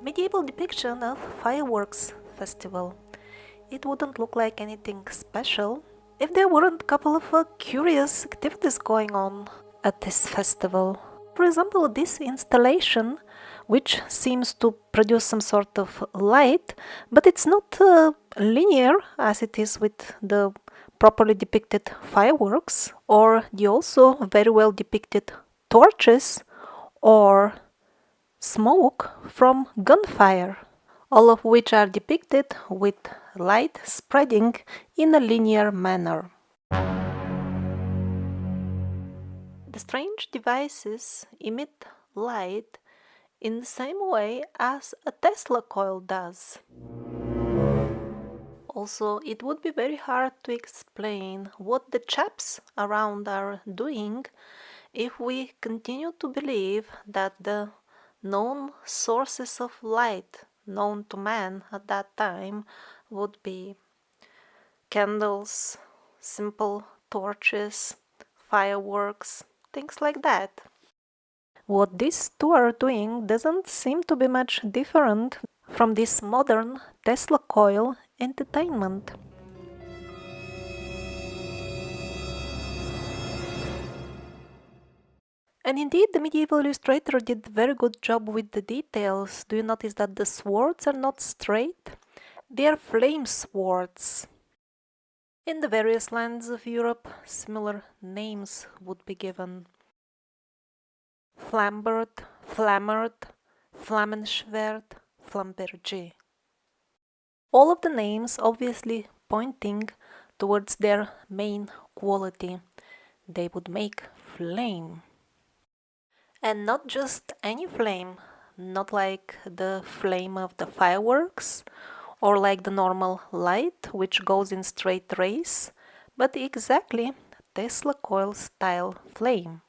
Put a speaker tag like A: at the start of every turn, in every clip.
A: Medieval depiction of fireworks festival. It wouldn't look like anything special if there weren't a couple of curious activities going on at this festival. For example, this installation, which seems to produce some sort of light, but it's not linear as it is with the properly depicted fireworks, or the also very well depicted torches or smoke from gunfire, all of which are depicted with light spreading in a linear manner. The strange devices emit light in the same way as a Tesla coil does. Also, it would be very hard to explain what the chaps around are doing if we continue to believe that the known sources of light known to man at that time would be candles, simple torches, fireworks, things like that. What these two are doing doesn't seem to be much different from this modern Tesla coil entertainment. And indeed, the medieval illustrator did a very good job with the details. Do you notice that the swords are not straight? They are flame swords. In the various lands of Europe, similar names would be given. Flambert, Flammert, Flammenschwert, Flamberger. All of the names obviously pointing towards their main quality. They would make flame. And not just any flame, not like the flame of the fireworks or like the normal light which goes in straight rays, but exactly Tesla coil style flame.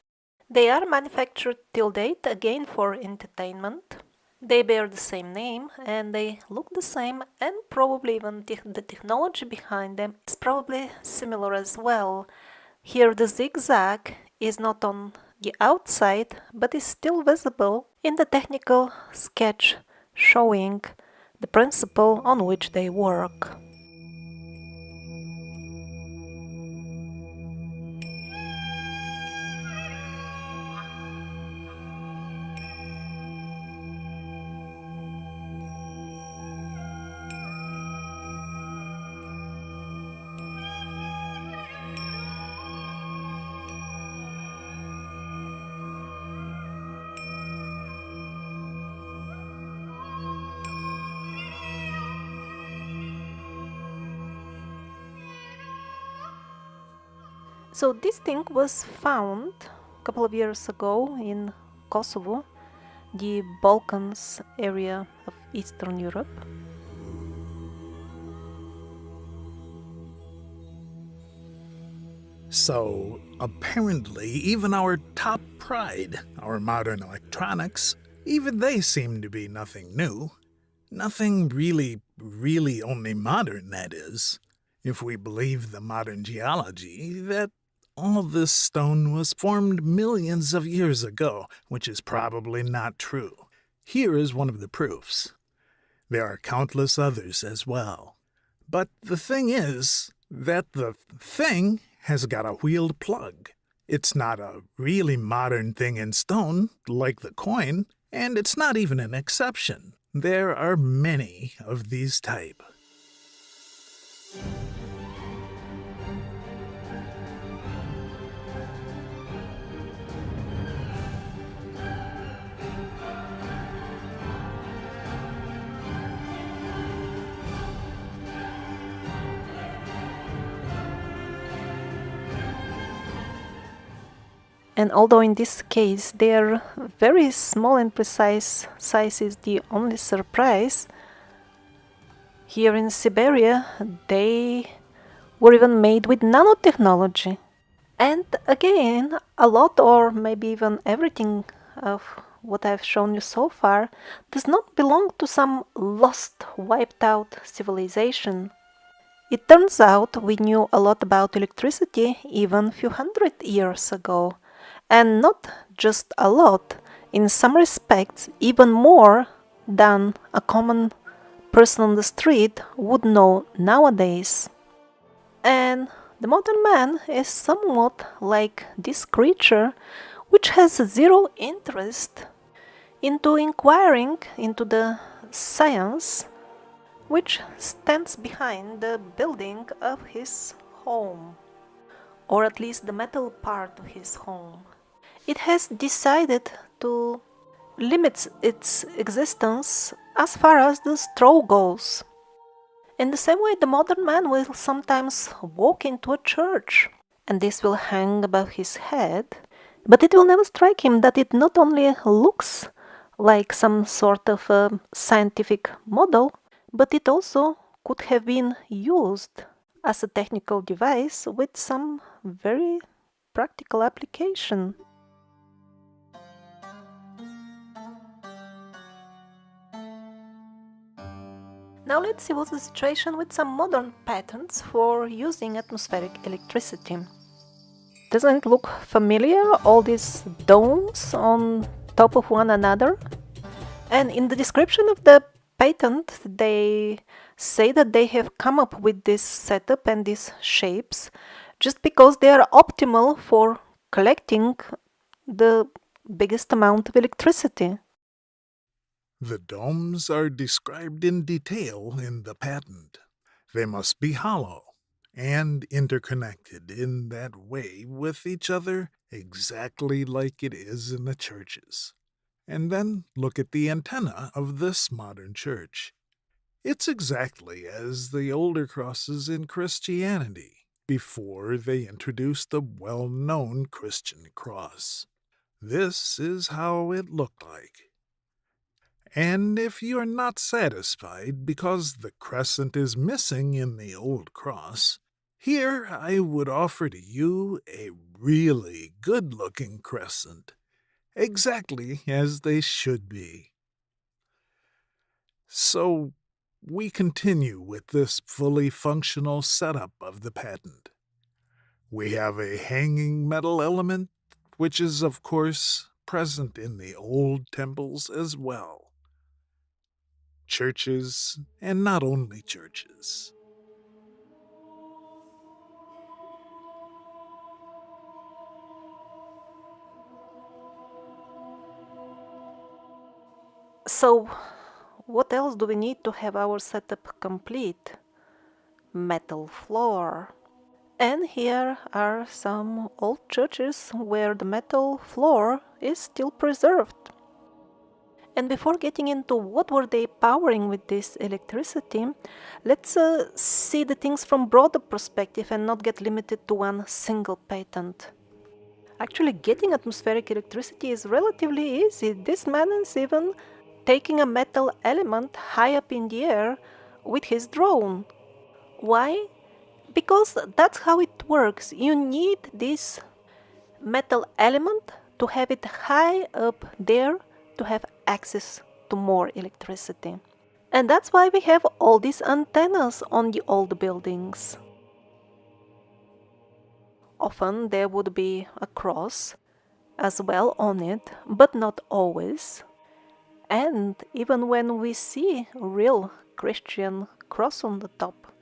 A: They are manufactured till date again for entertainment. They bear the same name and they look the same, and probably even the technology behind them is probably similar as well. Here the zigzag is not on the outside, but is still visible in the technical sketch showing the principle on which they work. So this thing was found a couple of years ago in Kosovo, the Balkans area of Eastern Europe.
B: So, apparently, even our top pride, our modern electronics, even they seem to be nothing new. Nothing really only modern, that is. If we believe the modern geology, that all this stone was formed millions of years ago, which is probably not true. Here is one of the proofs. There are countless others as well. But the thing is that the thing has got a wheeled plug. It's not a really modern thing in stone, like the coin, and it's not even an exception. There are many of these type.
A: And although in this case their very small and precise size is the only surprise, here in Siberia they were even made with nanotechnology. And again, a lot or maybe even everything of what I've shown you so far does not belong to some lost, wiped out civilization. It turns out we knew a lot about electricity even a few hundred years ago. And not just a lot, in some respects even more than a common person on the street would know nowadays. And the modern man is somewhat like this creature which has zero interest into inquiring into the science which stands behind the building of his home, or at least the metal part of his home. It has decided to limit its existence as far as the straw goes. In the same way, the modern man will sometimes walk into a church, and this will hang above his head, but it will never strike him that it not only looks like some sort of a scientific model, but it also could have been used as a technical device with some very practical application. Now let's see what's the situation with some modern patents for using atmospheric electricity. Doesn't it look familiar, all these domes on top of one another? And in the description of the patent, they say that they have come up with this setup and these shapes just because they are optimal for collecting the biggest amount of electricity.
B: The domes are described in detail in the patent. They must be hollow and interconnected in that way with each other exactly like it is in the churches. And then look at the antenna of this modern church. It's exactly as the older crosses in Christianity, before they introduced the well-known Christian cross. This is how it looked like. And if you're not satisfied because the crescent is missing in the old cross, here I would offer to you a really good-looking crescent, exactly as they should be. So we continue with this fully functional setup of the patent. We have a hanging metal element, which is, of course, present in the old temples as well. Churches, and not only churches.
A: So, what else do we need to have our setup complete? Metal floor. And here are some old churches where the metal floor is still preserved. And before getting into what were they powering with this electricity, let's see the things from broader perspective and not get limited to one single patent. Actually, getting atmospheric electricity is relatively easy. This man is even taking a metal element high up in the air with his drone. Why? Because that's how it works. You need this metal element to have it high up there to have access to more electricity. And that's why we have all these antennas on the old buildings. Often there would be a cross as well on it, but not always. And even when we see a real Christian cross on the top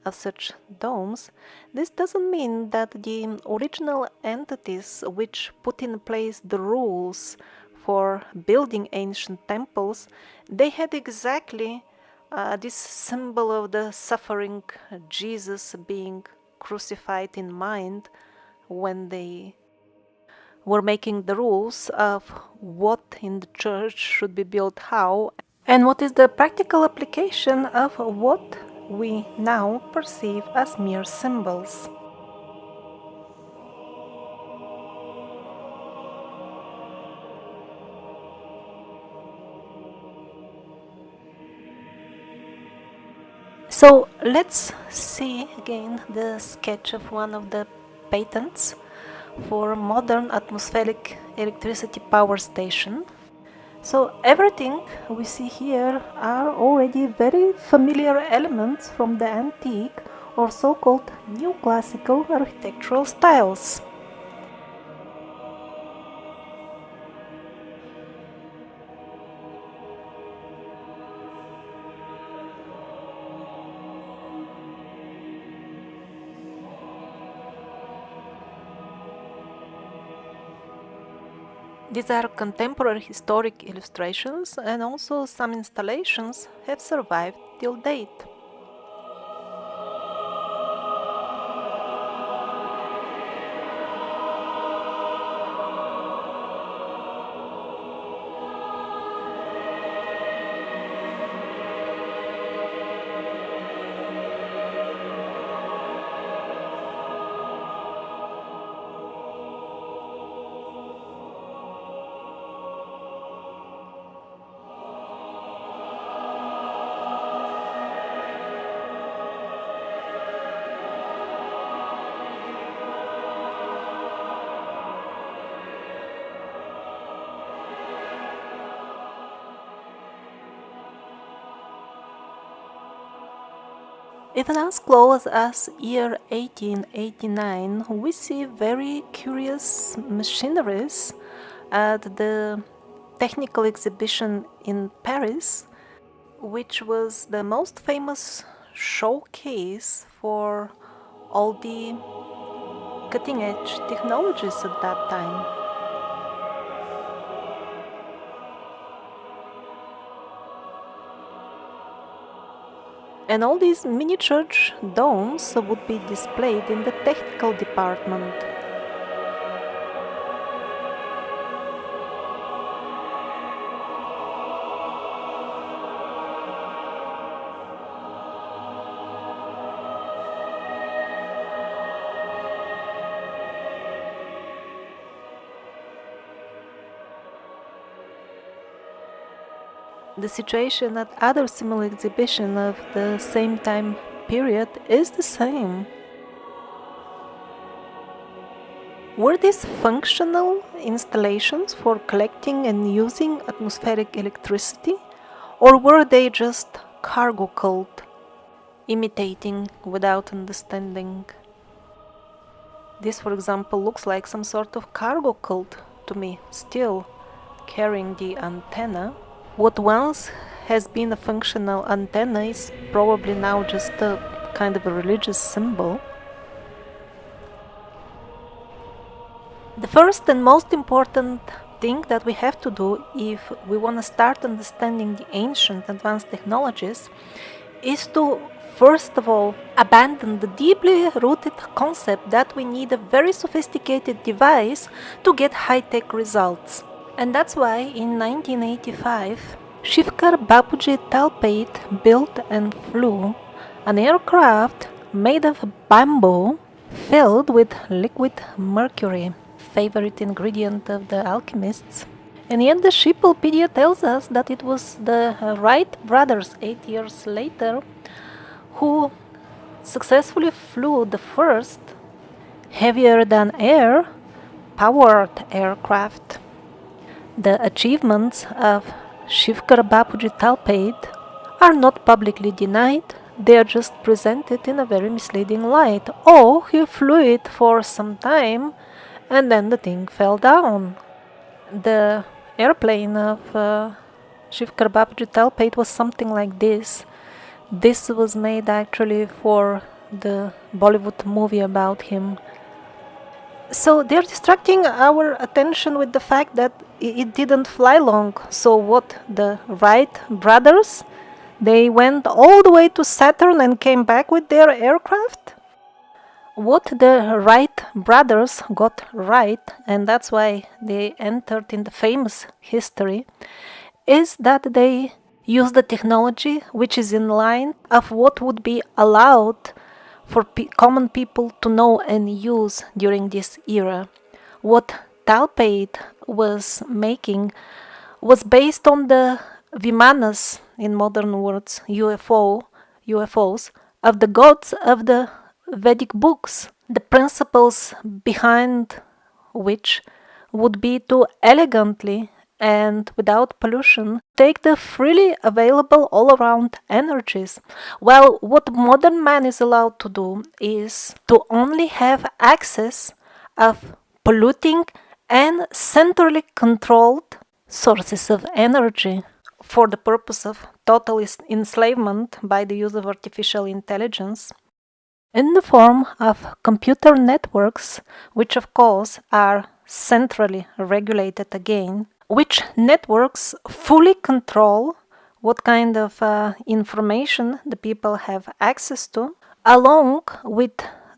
A: of such domes, this doesn't mean that the original entities which put in place the rules for building ancient temples, they had exactly this symbol of the suffering Jesus being crucified in mind when they were making the rules of what in the church should be built how, and what is the practical application of what we now perceive as mere symbols. So let's see again the sketch of one of the patents for modern atmospheric electricity power station. So everything we see here are already very familiar elements from the antique or so-called neoclassical architectural styles. These are contemporary historic illustrations, and also some installations have survived till date. Even as close as year 1889, we see very curious machineries at the technical exhibition in Paris, which was the most famous showcase for all the cutting-edge technologies at that time. And all these miniature domes would be displayed in the technical department. The situation at other similar exhibitions of the same time period is the same. Were these functional installations for collecting and using atmospheric electricity, or were they just cargo cult, imitating without understanding? This, for example, looks like some sort of cargo cult to me, still carrying the antenna. What once has been a functional antenna is probably now just a kind of a religious symbol. The first and most important thing that we have to do if we want to start understanding the ancient advanced technologies is to, first of all, abandon the deeply rooted concept that we need a very sophisticated device to get high-tech results. And that's why in 1985, Shivkar Bapuji Talpate built and flew an aircraft made of bamboo filled with liquid mercury, favorite ingredient of the alchemists. And yet the Shippepedia tells us that it was the Wright brothers 8 years later who successfully flew the first heavier-than-air powered aircraft. The achievements of Shivkar Bapuji Talpate are not publicly denied, they are just presented in a very misleading light. Oh, he flew it for some time and then the thing fell down. The airplane of Shivkar Bapuji Talpate was something like this. This was made actually for the Bollywood movie about him. So they're distracting our attention with the fact that it didn't fly long. So what, the Wright brothers, they went all the way to Saturn and came back with their aircraft? What the Wright brothers got right, and that's why they entered in the famous history, is that they used the technology which is in line of what would be allowed for common people to know and use during this era. What Talpate was making was based on the Vimanas, in modern words, UFOs, of the gods of the Vedic books, the principles behind which would be to elegantly and without pollution take the freely available all-around energies. Well, what modern man is allowed to do is to only have access of polluting and centrally controlled sources of energy for the purpose of total enslavement by the use of artificial intelligence in the form of computer networks, which of course are centrally regulated again, which networks fully control what kind of information the people have access to, along with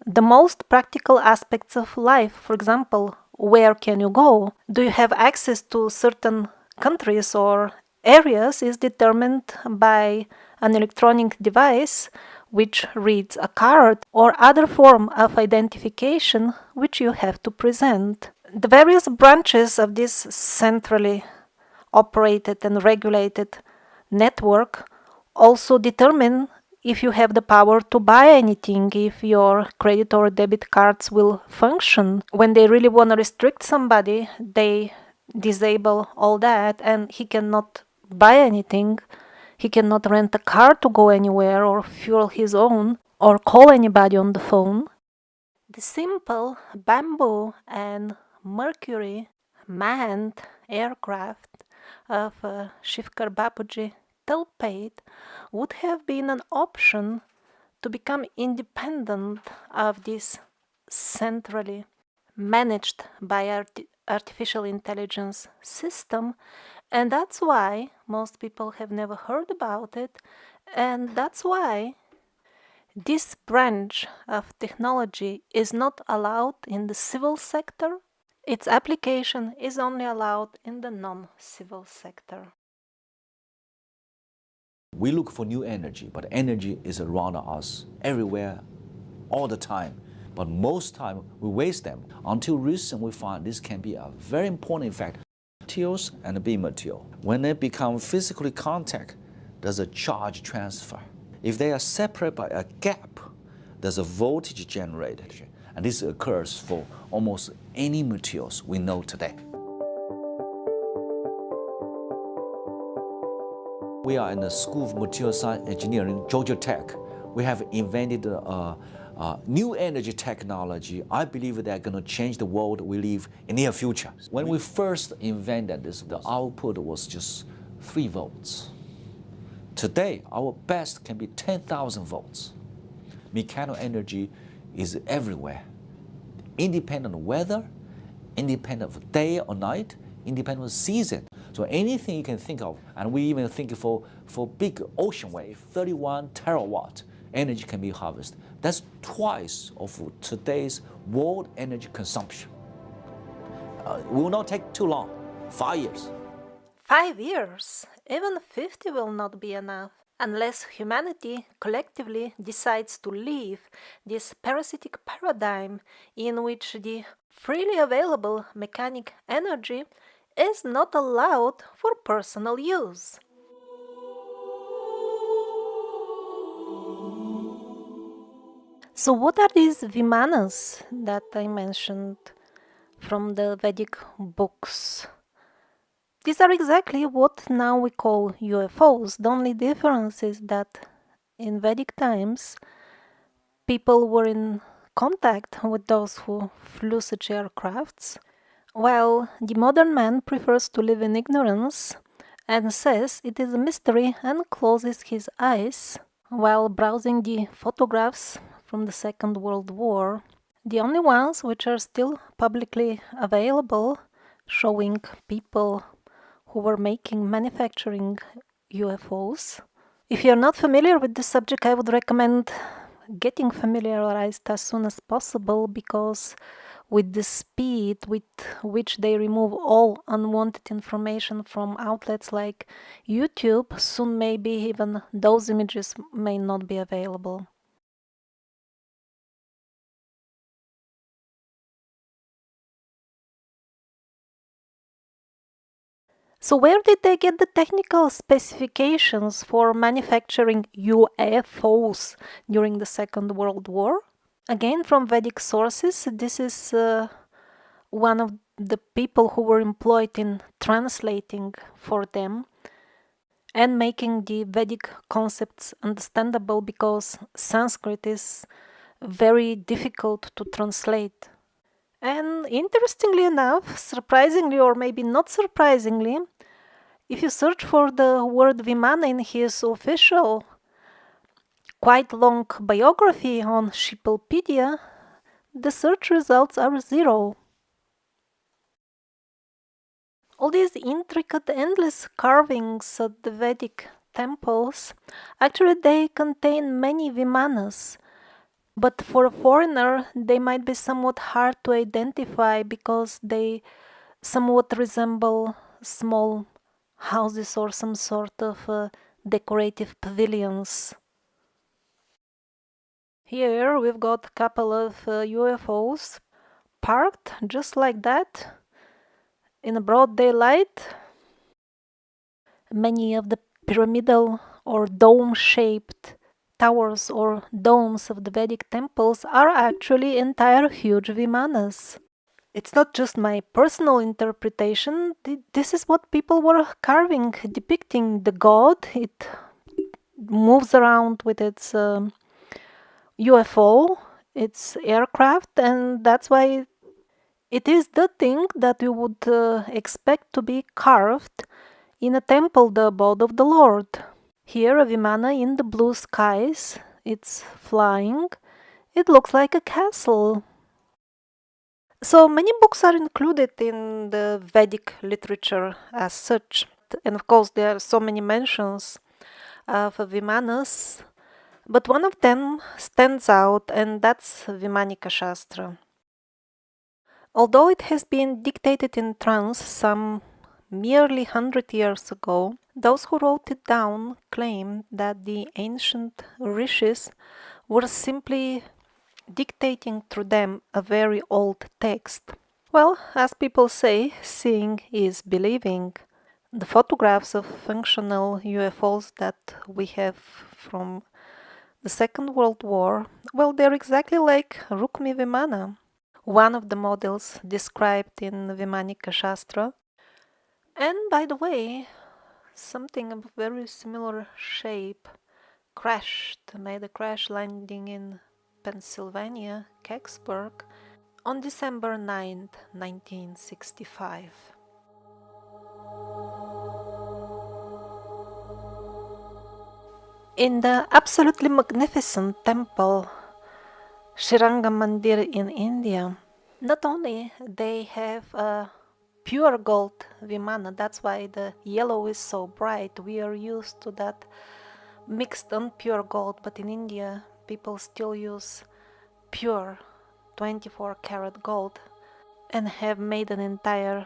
A: the most practical aspects of life. For example, where can you go? Do you have access to certain countries or areas is determined by an electronic device which reads a card or other form of identification which you have to present. The various branches of this centrally operated and regulated network also determine if you have the power to buy anything, if your credit or debit cards will function. When they really want to restrict somebody, they disable all that and he cannot buy anything. He cannot rent a car to go anywhere or fuel his own or call anybody on the phone. The simple bamboo and mercury manned aircraft of Shivkar Bapuji Talpate would have been an option to become independent of this centrally managed by artificial intelligence system, and that's why most people have never heard about it, and that's why this branch of technology is not allowed in the civil sector. Its application is only allowed in the non-civil sector.
C: We look for new energy, but energy is around us everywhere, all the time. But most time we waste them. Until recently we find this can be a very important effect. Materials and beam material. When they become physically contact, there's a charge transfer. If they are separated by a gap, there's a voltage generated. And this occurs for almost any materials we know today. We are in the School of Material Science Engineering, Georgia Tech. We have invented a new energy technology. I believe they're going to change the world we live in the near future. When we first invented this, the output was just 3 volts. Today, our best can be 10,000 volts. Mechanical energy is everywhere, independent of weather, independent of day or night, independent of season. So anything you can think of, and we even think for big ocean wave, 31 terawatt energy can be harvested. That's twice of today's world energy consumption. It will not take too long, 5 years.
A: 5 years? Even 50 will not be enough. Unless humanity collectively decides to leave this parasitic paradigm in which the freely available mechanic energy is not allowed for personal use. So what are these vimanas that I mentioned from the Vedic books? These are exactly what now we call UFOs. The only difference is that in Vedic times, people were in contact with those who flew such aircrafts, while the modern man prefers to live in ignorance and says it is a mystery and closes his eyes while browsing the photographs from the Second World War, the only ones which are still publicly available, showing people who were manufacturing UFOs. If you're not familiar with this subject, I would recommend getting familiarized as soon as possible, because with the speed with which they remove all unwanted information from outlets like YouTube, soon maybe even those images may not be available. So where did they get the technical specifications for manufacturing UFOs during the Second World War? Again, from Vedic sources, this is one of the people who were employed in translating for them and making the Vedic concepts understandable, because Sanskrit is very difficult to translate. And interestingly enough, surprisingly or maybe not surprisingly, if you search for the word Vimana in his official, quite long biography on Shiplepedia, the search results are 0. All these intricate, endless carvings at the Vedic temples, actually they contain many vimanas, but for a foreigner they might be somewhat hard to identify because they somewhat resemble small houses or some sort of decorative pavilions. Here we've got a couple of UFOs parked just like that in a broad daylight. Many of the pyramidal or dome-shaped towers or domes of the Vedic temples are actually entire huge vimanas. It's not just my personal interpretation, this is what people were carving, depicting the god. It moves around with its UFO, its aircraft, and that's why it is the thing that you would expect to be carved in a temple, the abode of the Lord. Here, a Vimana in the blue skies, it's flying. It looks like a castle. So many books are included in the Vedic literature as such. And of course, there are so many mentions of Vimanas, but one of them stands out, and that's Vimanika Shastra. Although it has been dictated in trance some merely 100 years ago, those who wrote it down claim that the ancient rishis were simply dictating through them a very old text. Well, as people say, seeing is believing. The photographs of functional UFOs that we have from the Second World War, well, they're exactly like Rukmi Vimana, one of the models described in Vimanika Shastra. And by the way, something of very similar shape made a crash landing in Pennsylvania, Kecksburg, on December 9, 1965. In the absolutely magnificent temple Sriranga Mandir in India, not only they have a pure gold Vimana, that's why the yellow is so bright. We are used to that mixed and pure gold, but in India people still use pure 24 karat gold and have made an entire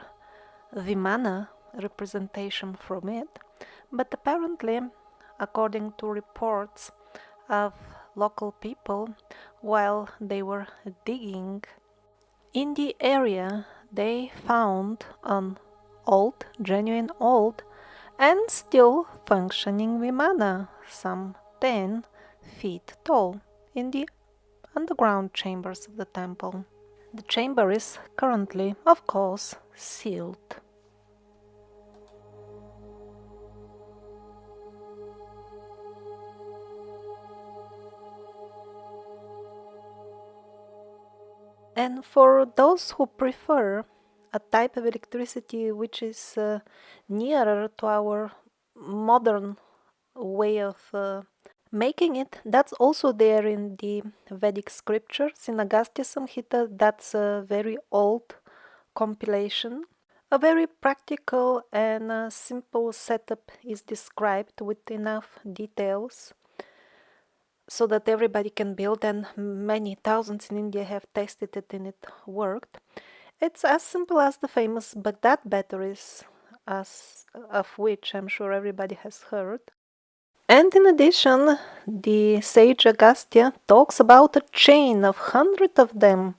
A: Vimana representation from it. But apparently, according to reports of local people, while they were digging in the area, they found an old, genuine old, and still functioning Vimana, some 10 feet tall, in the underground chambers of the temple. The chamber is currently, of course, sealed. And for those who prefer a type of electricity which is nearer to our modern way of making it, that's also there in the Vedic scriptures. In Agastya Samhita, that's a very old compilation. A very practical and simple setup is described with enough details so that everybody can build, and many thousands in India have tested it and it worked. It's as simple as the famous Baghdad batteries, of which I'm sure everybody has heard. And in addition, the sage Agastya talks about a chain of 100 of them.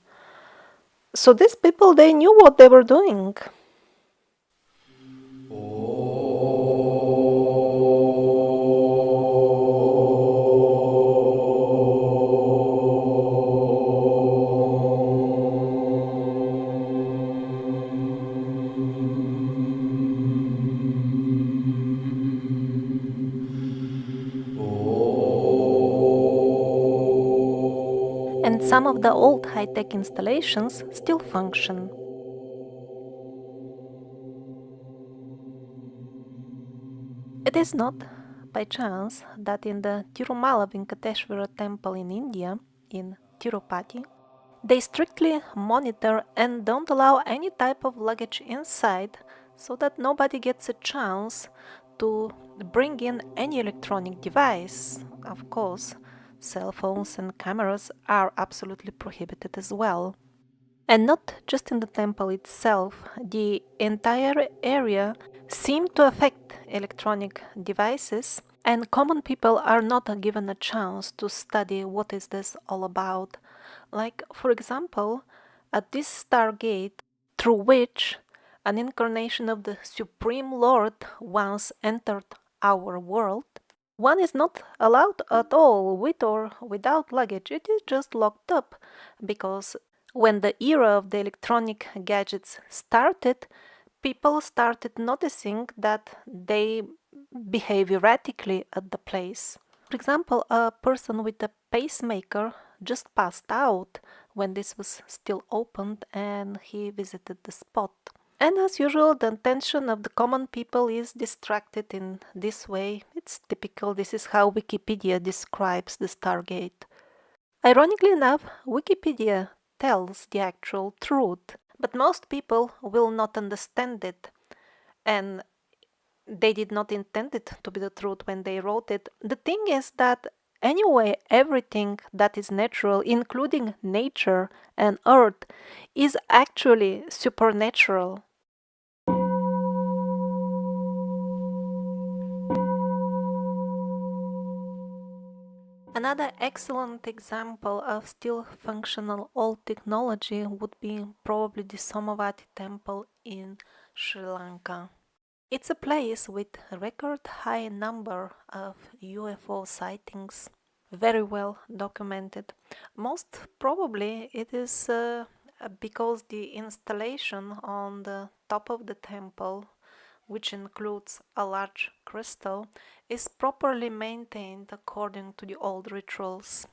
A: So these people, they knew what they were doing. And some of the old high-tech installations still function. It is not by chance that in the Tirumala Venkateshwara temple in India, in Tirupati, they strictly monitor and don't allow any type of luggage inside so that nobody gets a chance to bring in any electronic device. Of course, cell phones and cameras are absolutely prohibited as well. And not just in the temple itself, the entire area seemed to affect electronic devices, and common people are not given a chance to study what is this all about. Like, for example, at this stargate through which an incarnation of the Supreme Lord once entered our world, one is not allowed at all with or without luggage. It is just locked up because when the era of the electronic gadgets started, people started noticing that they behave erratically at the place. For example, a person with a pacemaker just passed out when this was still opened and he visited the spot. And as usual, the attention of the common people is distracted in this way. It's typical, this is how Wikipedia describes the Stargate. Ironically enough, Wikipedia tells the actual truth, but most people will not understand it, and they did not intend it to be the truth when they wrote it. The thing is that anyway, everything that is natural, including nature and earth, is actually supernatural. Another excellent example of still functional old technology would be probably the Somavati temple in Sri Lanka. It's a place with a record high number of UFO sightings, very well documented. Most probably it is because the installation on the top of the temple, which includes a large crystal, is properly maintained according to the old rituals.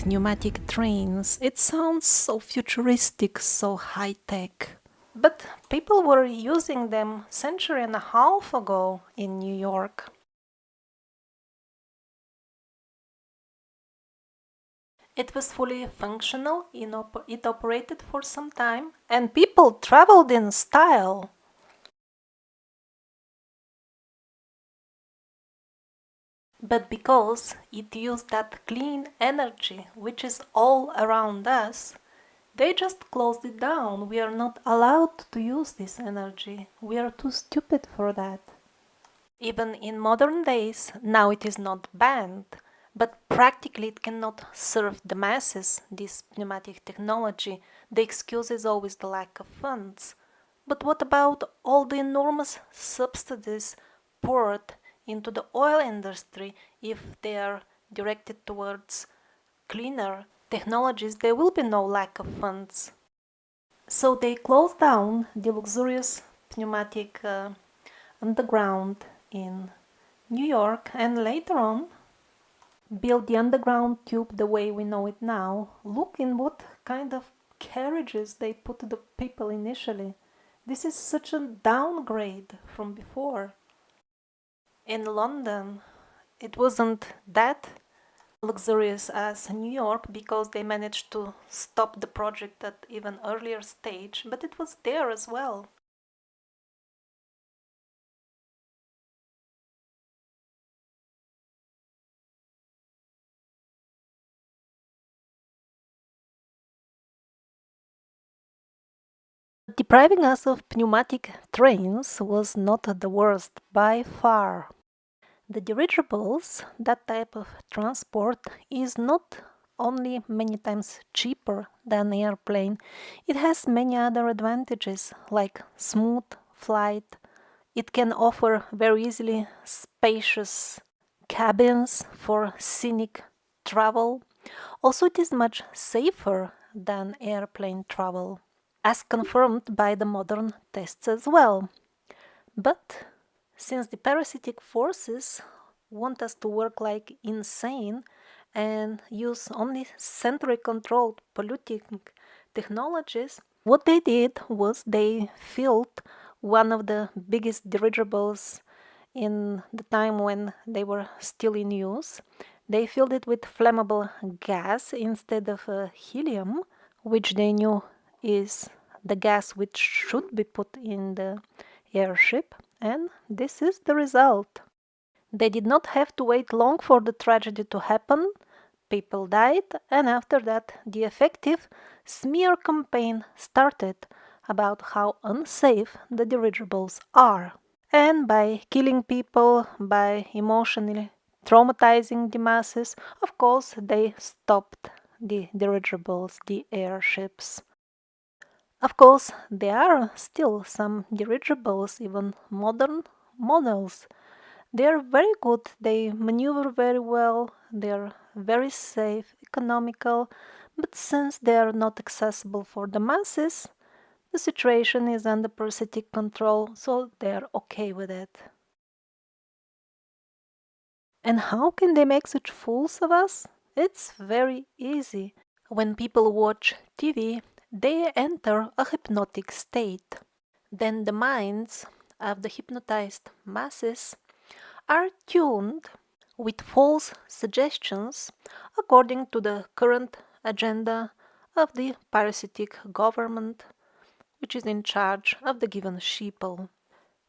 A: Pneumatic trains. It sounds so futuristic, so high-tech. But people were using them a century and a half ago in New York. It was fully functional, it operated for some time, and people traveled in style. But because it used that clean energy which is all around us, they just closed it down. We are not allowed to use this energy. We are too stupid for that. Even in modern days, now it is not banned, but practically it cannot serve the masses, this pneumatic technology. The excuse is always the lack of funds. But what about all the enormous subsidies poured into the oil industry? If they are directed towards cleaner technologies, there will be no lack of funds. So they closed down the luxurious pneumatic underground in New York, and later on built the underground tube the way we know it now. Look in what kind of carriages they put the people initially. This is such a downgrade from before. In London, it wasn't that luxurious as New York because they managed to stop the project at even earlier stage, but it was there as well. Depriving us of pneumatic trains was not the worst by far. The dirigibles, that type of transport, is not only many times cheaper than airplane, it has many other advantages like smooth flight. It can offer very easily spacious cabins for scenic travel. Also, it is much safer than airplane travel, as confirmed by the modern tests as well. But since the parasitic forces want us to work like insane and use only centrally controlled polluting technologies, what they did was they filled one of the biggest dirigibles in the time when they were still in use. They filled it with flammable gas instead of helium, which they knew is the gas which should be put in the airship, and this is the result. They did not have to wait long for the tragedy to happen. People died, and after that, the effective smear campaign started about how unsafe the dirigibles are. And by killing people, by emotionally traumatizing the masses, of course, they stopped the dirigibles, the airships. Of course, there are still some dirigibles, even modern models. They are very good, they maneuver very well, they are very safe, economical, but since they are not accessible for the masses, the situation is under parasitic control, so they are okay with it. And how can they make such fools of us? It's very easy. When people watch TV, they enter a hypnotic state. Then the minds of the hypnotized masses are tuned with false suggestions according to the current agenda of the parasitic government, which is in charge of the given sheeple.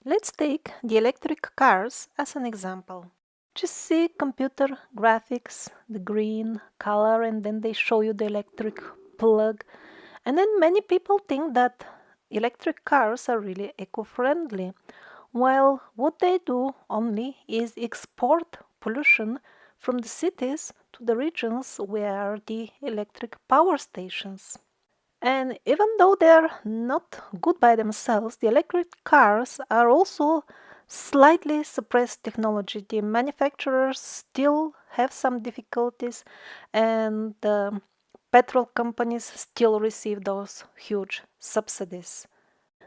A: Let's take the electric cars as an example. Just see computer graphics, the green color, and then they show you the electric plug. And then many people think that electric cars are really eco-friendly, while what they do only is export pollution from the cities to the regions where are the electric power stations. And even though they're not good by themselves, the electric cars are also slightly suppressed technology. The manufacturers still have some difficulties, and the petrol companies still receive those huge subsidies.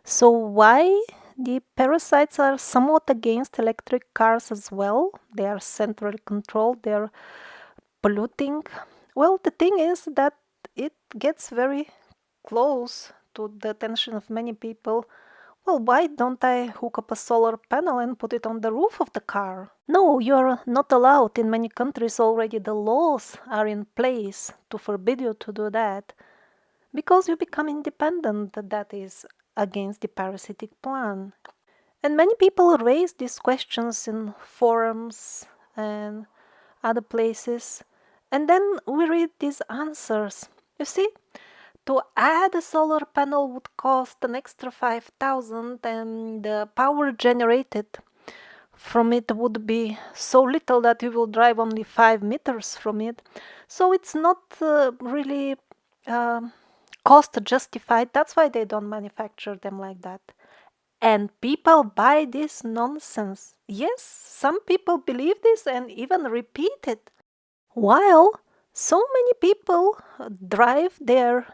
A: So why the parasites are somewhat against electric cars as well? They are centrally controlled, they are polluting. Well, the thing is that it gets very close to the attention of many people. Well, why don't I hook up a solar panel and put it on the roof of the car? No, you're not allowed. In many countries already the laws are in place to forbid you to do that. Because you become independent, that is against the parasitic plan. And many people raise these questions in forums and other places. And then we read these answers. You see, to add a solar panel would cost an extra 5,000, and the power generated from it would be so little that you will drive only 5 meters from it. So it's not really cost justified. That's why they don't manufacture them like that. And people buy this nonsense. Yes, some people believe this and even repeat it. While so many people drive their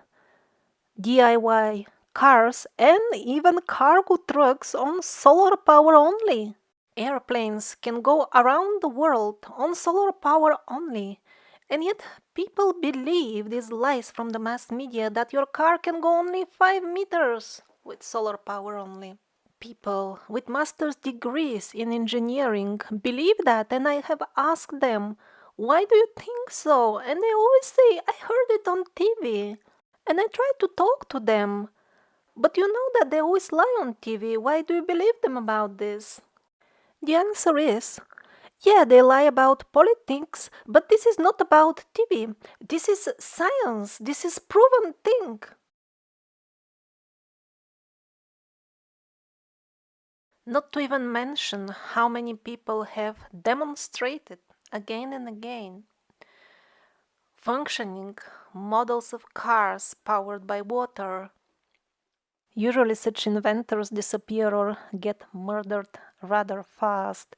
A: DIY cars and even cargo trucks on solar power only. Airplanes can go around the world on solar power only. And yet people believe these lies from the mass media that your car can go only 5 meters with solar power only. People with master's degrees in engineering believe that, and I have asked them, why do you think so? And they always say, I heard it on TV. And I try to talk to them. But you know that they always lie on TV. Why do you believe them about this? The answer is, yeah, they lie about politics, but this is not about TV. This is science. This is proven thing. Not to even mention how many people have demonstrated again and again functioning models of cars powered by water. Usually such inventors disappear or get murdered rather fast.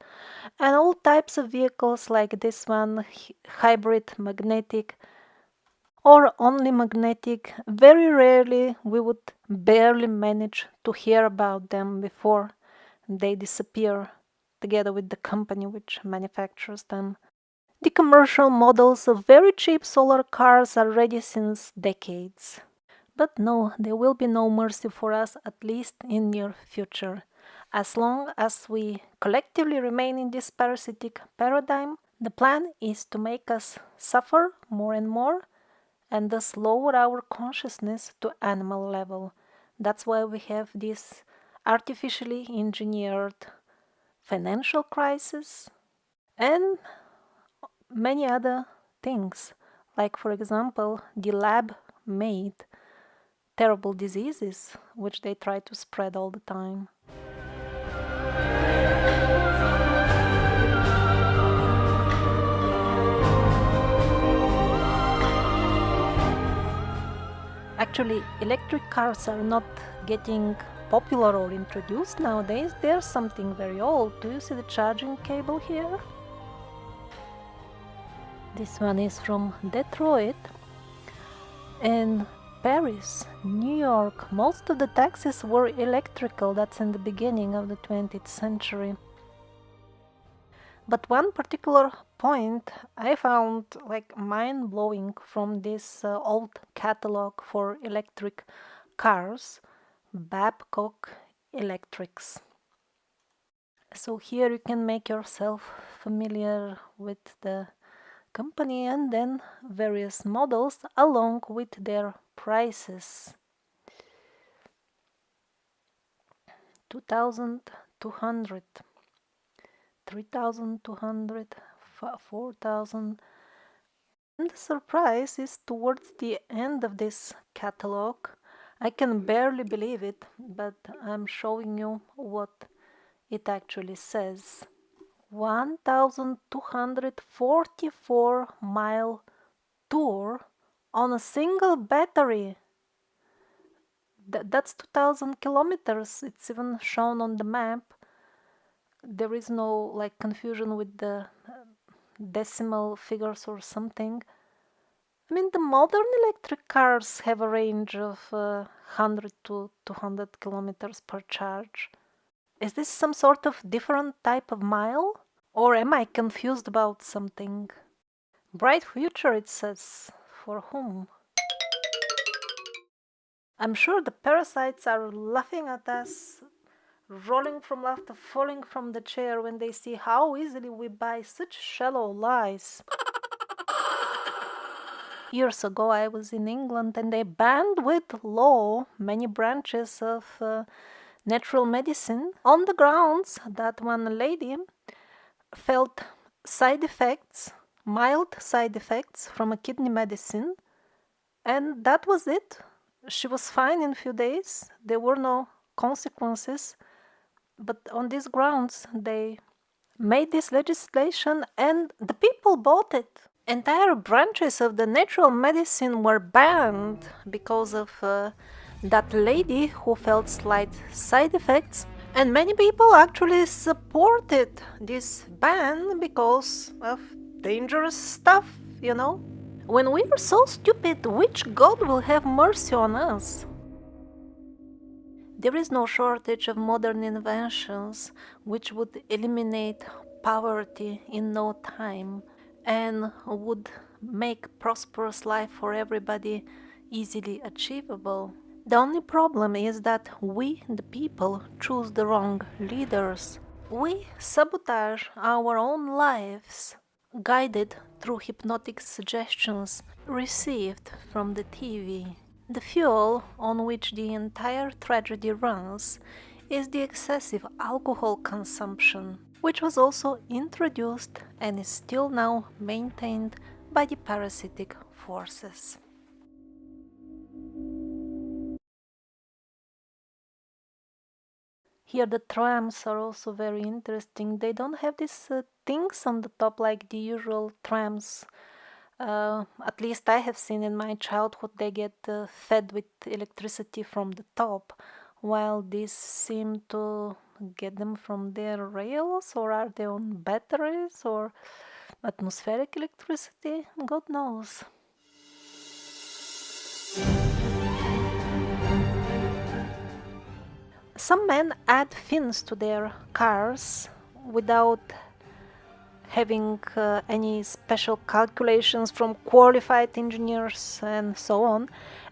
A: And all types of vehicles like this one, hybrid, magnetic, or only magnetic, very rarely we would barely manage to hear about them before they disappear together with the company which manufactures them. The commercial models of very cheap solar cars are ready since decades. But no, there will be no mercy for us, at least in near future. As long as we collectively remain in this parasitic paradigm, the plan is to make us suffer more and more and thus lower our consciousness to animal level. That's why we have this artificially engineered financial crisis and many other things, like for example the lab-made terrible diseases which they try to spread all the time. Actually, electric cars are not getting popular or introduced nowadays. They're something very old. Do you see the charging cable here? This one is from Detroit and Paris, New York. Most of the taxis were electrical. That's in the beginning of the 20th century. But one particular point I found like mind-blowing from this old catalog for electric cars, Babcock Electrics. So here you can make yourself familiar with the company and then various models along with their prices. 2,200, 3,200, 4,000. And the surprise is towards the end of this catalog. I can barely believe it, but I'm showing you what it actually says. 1,244-mile tour on a single battery. That's 2,000 kilometers. It's even shown on the map. There is no like confusion with the decimal figures or something. I mean, the modern electric cars have a range of 100 to 200 kilometers per charge. Is this some sort of different type of mile? Or am I confused about something? Bright future, it says. For whom? I'm sure the parasites are laughing at us, rolling from laughter, falling from the chair when they see how easily we buy such shallow lies. Years ago I was in England and they banned with law many branches of natural medicine on the grounds that one lady felt side effects, mild side effects from a kidney medicine, and that was it. She was fine in a few days. There were no consequences. But on these grounds, they made this legislation and the people bought it. Entire branches of the natural medicine were banned because of that lady who felt slight side effects. And many people actually supported this ban because of dangerous stuff, you know. When we are so stupid, which God will have mercy on us? There is no shortage of modern inventions which would eliminate poverty in no time and would make prosperous life for everybody easily achievable. The only problem is that we, the people, choose the wrong leaders. We sabotage our own lives, guided through hypnotic suggestions received from the TV. The fuel on which the entire tragedy runs is the excessive alcohol consumption, which was also introduced and is still now maintained by the parasitic forces. Here the trams are also very interesting. They don't have these things on the top like the usual trams. At least I have seen in my childhood they get fed with electricity from the top, while these seem to get them from their rails, or are they on batteries or atmospheric electricity? God knows. Some men add fins to their cars without having any special calculations from qualified engineers and so on,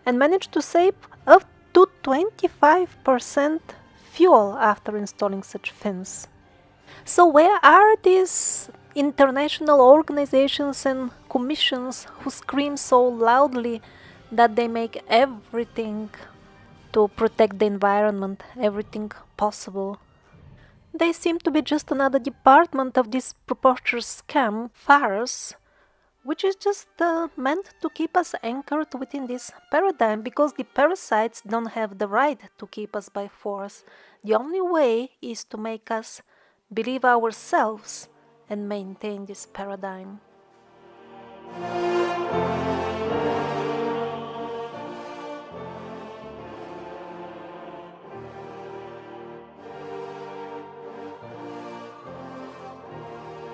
A: and managed to save up to 25% fuel after installing such fins. So where are these international organizations and commissions who scream so loudly that they make everything to protect the environment, everything possible? They seem to be just another department of this preposterous scam, farce, which is just meant to keep us anchored within this paradigm, because the parasites don't have the right to keep us by force. The only way is to make us believe ourselves and maintain this paradigm.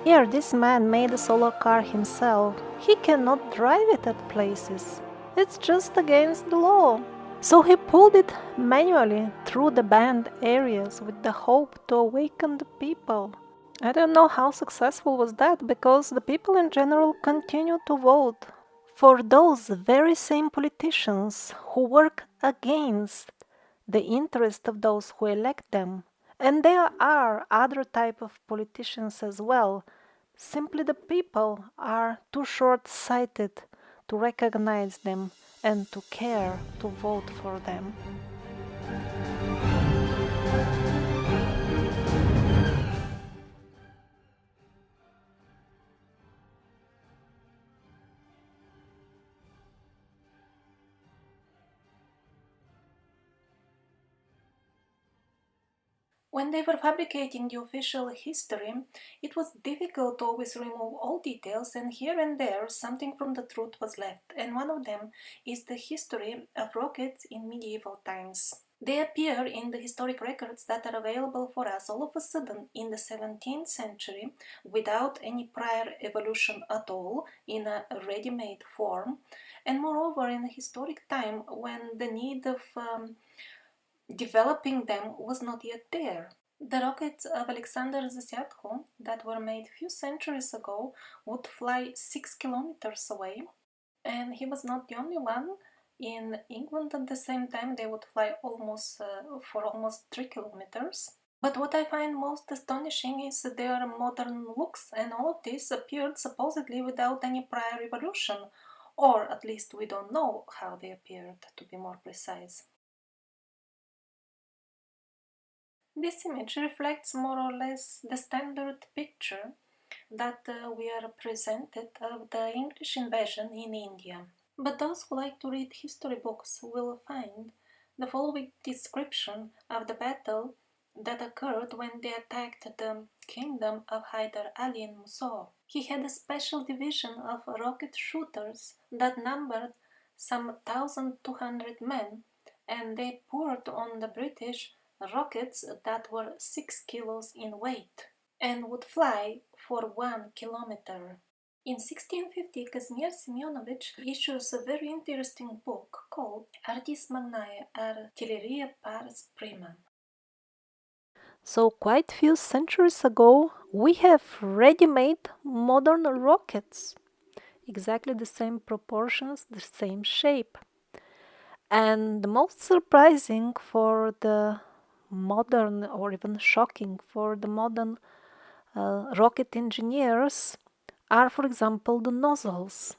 A: Here, this man made a solar car himself. He cannot drive it at places. It's just against the law. So he pulled it manually through the banned areas with the hope to awaken the people. I don't know how successful was that, because the people in general continue to vote for those very same politicians who work against the interest of those who elect them. And there are other type of politicians as well. Simply the people are too short-sighted to recognize them and to care to vote for them. When they were fabricating the official history, it was difficult to always remove all details, and here and there something from the truth was left, and one of them is the history of rockets in medieval times. They appear in the historic records that are available for us all of a sudden in the 17th century, without any prior evolution at all, in a ready-made form, and moreover in a historic time when the need of developing them was not yet there. The rockets of Alexander Zapomenuté that were made few centuries ago would fly 6 kilometers away, and he was not the only one. In England at the same time they would fly for almost 3 kilometers. But what I find most astonishing is their modern looks, and all of this appeared supposedly without any prior evolution, or at least we don't know how they appeared, to be more precise. This image reflects more or less the standard picture that we are presented of the English invasion in India. But those who like to read history books will find the following description of the battle that occurred when they attacked the kingdom of Hyder Ali in Mysore. He had a special division of rocket shooters that numbered some 1,200 men, and they poured on the British rockets that were 6 kilos in weight and would fly for 1 kilometer. In 1650, Kazimir Semyonovich issues a very interesting book called Artis Magnae Artilleria Pars Primum. So quite few centuries ago, we have ready-made modern rockets. Exactly the same proportions, the same shape. And the most surprising for the modern, or even shocking for the modern rocket engineers, are, for example, the nozzles.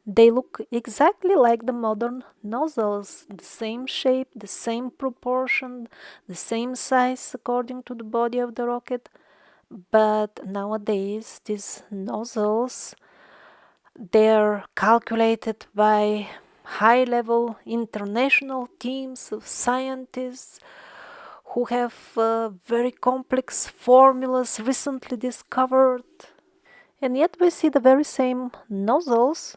A: They look exactly like the modern nozzles, the same shape, the same proportion, the same size according to the body of the rocket. But nowadays, these nozzles, they're calculated by high-level international teams of scientists who have very complex formulas recently discovered. And yet we see the very same nozzles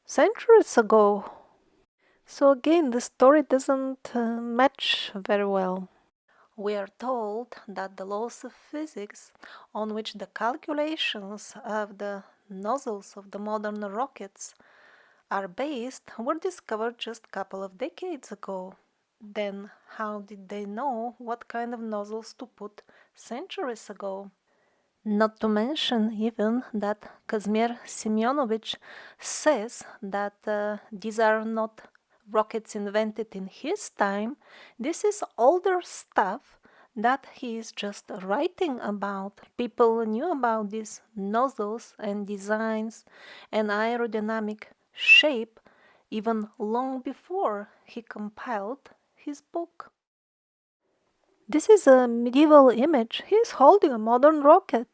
A: centuries ago. So again, the story doesn't match very well. We are told that the laws of physics on which the calculations of the nozzles of the modern rockets are based were discovered just a couple of decades ago. Then how did they know what kind of nozzles to put centuries ago? Not to mention even that Kazimir Semyonovich says that these are not rockets invented in his time, this is older stuff that he is just writing about. People knew about these nozzles and designs and aerodynamic shape even long before he compiled his book. This is a medieval image. He is holding a modern rocket.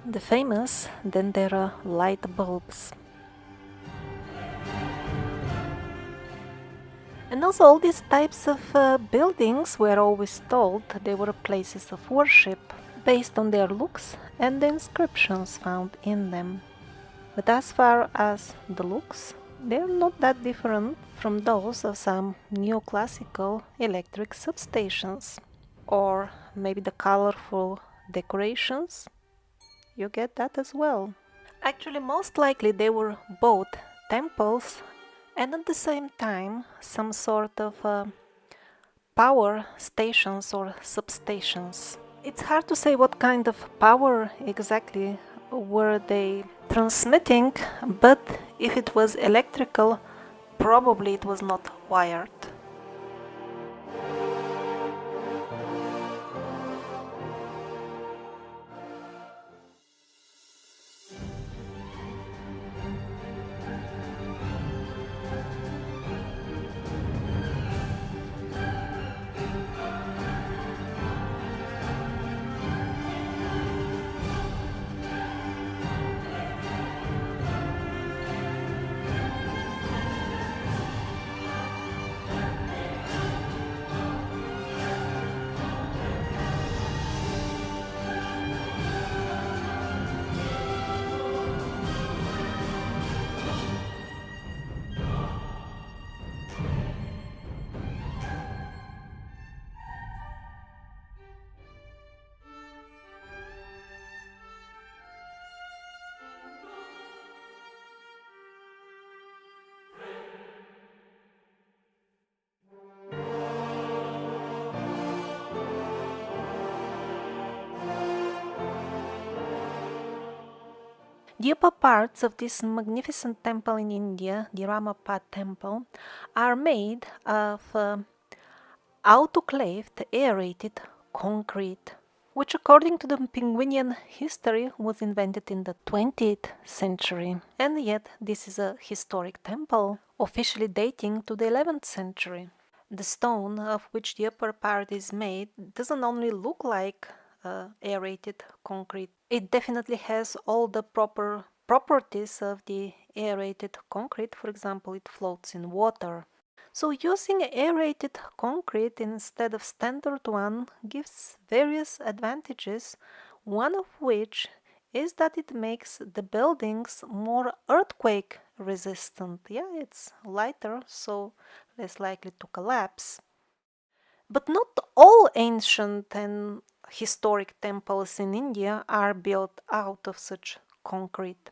A: The famous Dendera light bulbs. And also all these types of buildings were always told they were places of worship based on their looks and the inscriptions found in them. But as far as the looks, they're not that different from those of some neoclassical electric substations. Or maybe the colorful decorations. You get that as well. Actually, most likely they were both temples and at the same time some sort of power stations or substations. It's hard to say what kind of power exactly were they transmitting, but if it was electrical, probably it was not wired. The upper parts of this magnificent temple in India, the Ramappa temple, are made of autoclaved aerated concrete, which according to the Penguinian history was invented in the 20th century. And yet this is a historic temple, officially dating to the 11th century. The stone of which the upper part is made doesn't only look like aerated concrete. It definitely has all the proper properties of the aerated concrete. For example, it floats in water. So using aerated concrete instead of standard one gives various advantages, one of which is that it makes the buildings more earthquake resistant. Yeah, it's lighter, so less likely to collapse. But not all ancient and historic temples in India are built out of such concrete.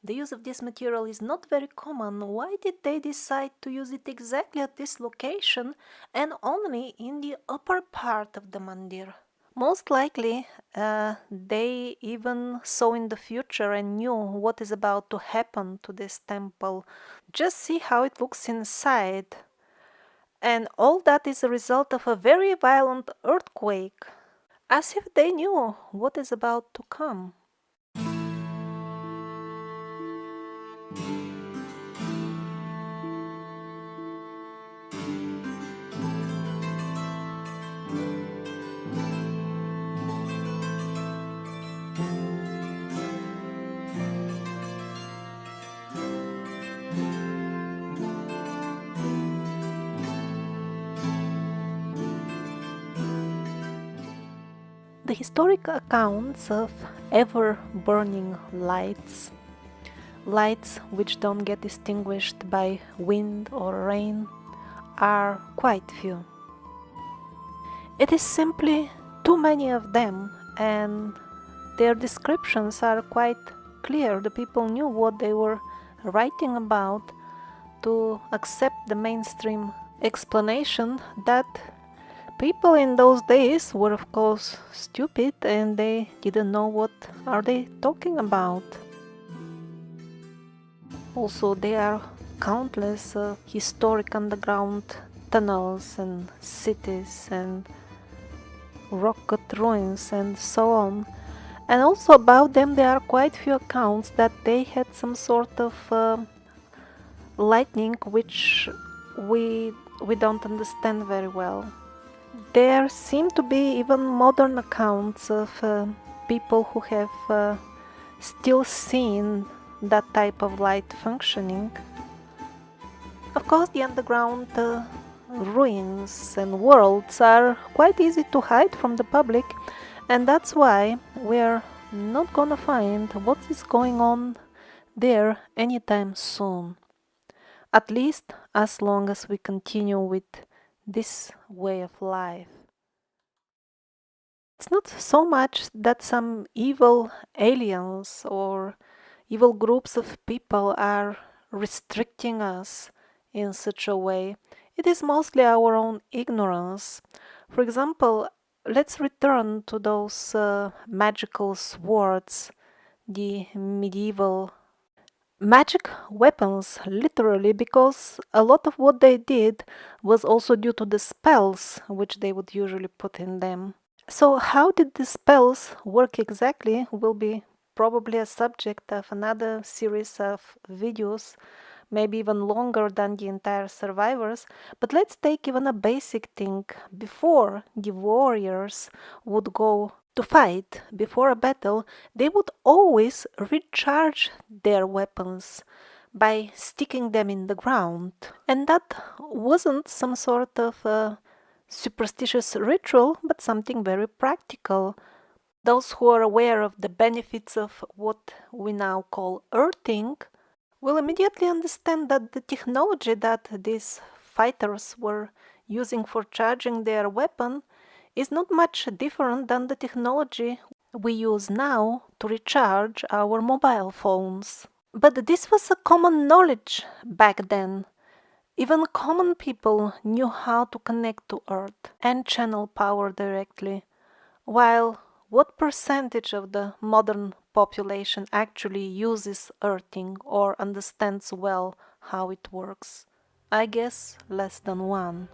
A: The use of this material is not very common. Why did they decide to use it exactly at this location and only in the upper part of the mandir? Most likely, they even saw in the future and knew what is about to happen to this temple. Just see how it looks inside. And all that is a result of a very violent earthquake, as if they knew what is about to come. The historic accounts of ever-burning lights, lights which don't get extinguished by wind or rain, are quite few. It is simply too many of them, and their descriptions are quite clear. The people knew what they were writing about. To accept the mainstream explanation that people in those days were of course stupid and they didn't know what are they talking about. Also, there are countless historic underground tunnels and cities and rock-cut ruins and so on. And also about them there are quite few accounts that they had some sort of lightning which we don't understand very well. There seem to be even modern accounts of people who have still seen that type of light functioning. Of course, the underground ruins and worlds are quite easy to hide from the public, and that's why we're not gonna find what is going on there anytime soon. At least as long as we continue with this way of life. It's not so much that some evil aliens or evil groups of people are restricting us in such a way. It is mostly our own ignorance. For example, let's return to those magical swords, the medieval magic weapons, literally, because a lot of what they did was also due to the spells which they would usually put in them. So how did the spells work exactly will be probably a subject of another series of videos, maybe even longer than the entire Survivors, but let's take even a basic thing. Before the warriors would go to fight, before a battle, they would always recharge their weapons by sticking them in the ground. And that wasn't some sort of a superstitious ritual, but something very practical. Those who are aware of the benefits of what we now call earthing will immediately understand that the technology that these fighters were using for charging their weapon is not much different than the technology we use now to recharge our mobile phones. But this was a common knowledge back then. Even common people knew how to connect to Earth and channel power directly, while what percentage of the modern population actually uses earthing or understands well how it works? I guess less than one.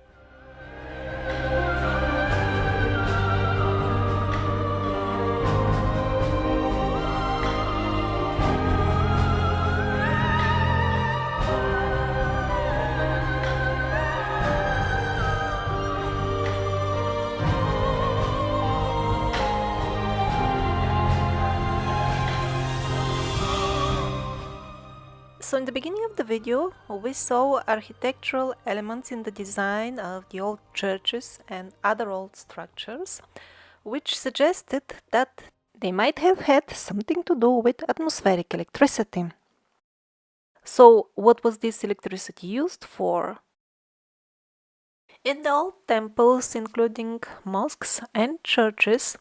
A: So in the beginning of the video, we saw architectural elements in the design of the old churches and other old structures, which suggested that they might have had something to do with atmospheric electricity. So what was this electricity used for? In the old temples, including mosques and churches,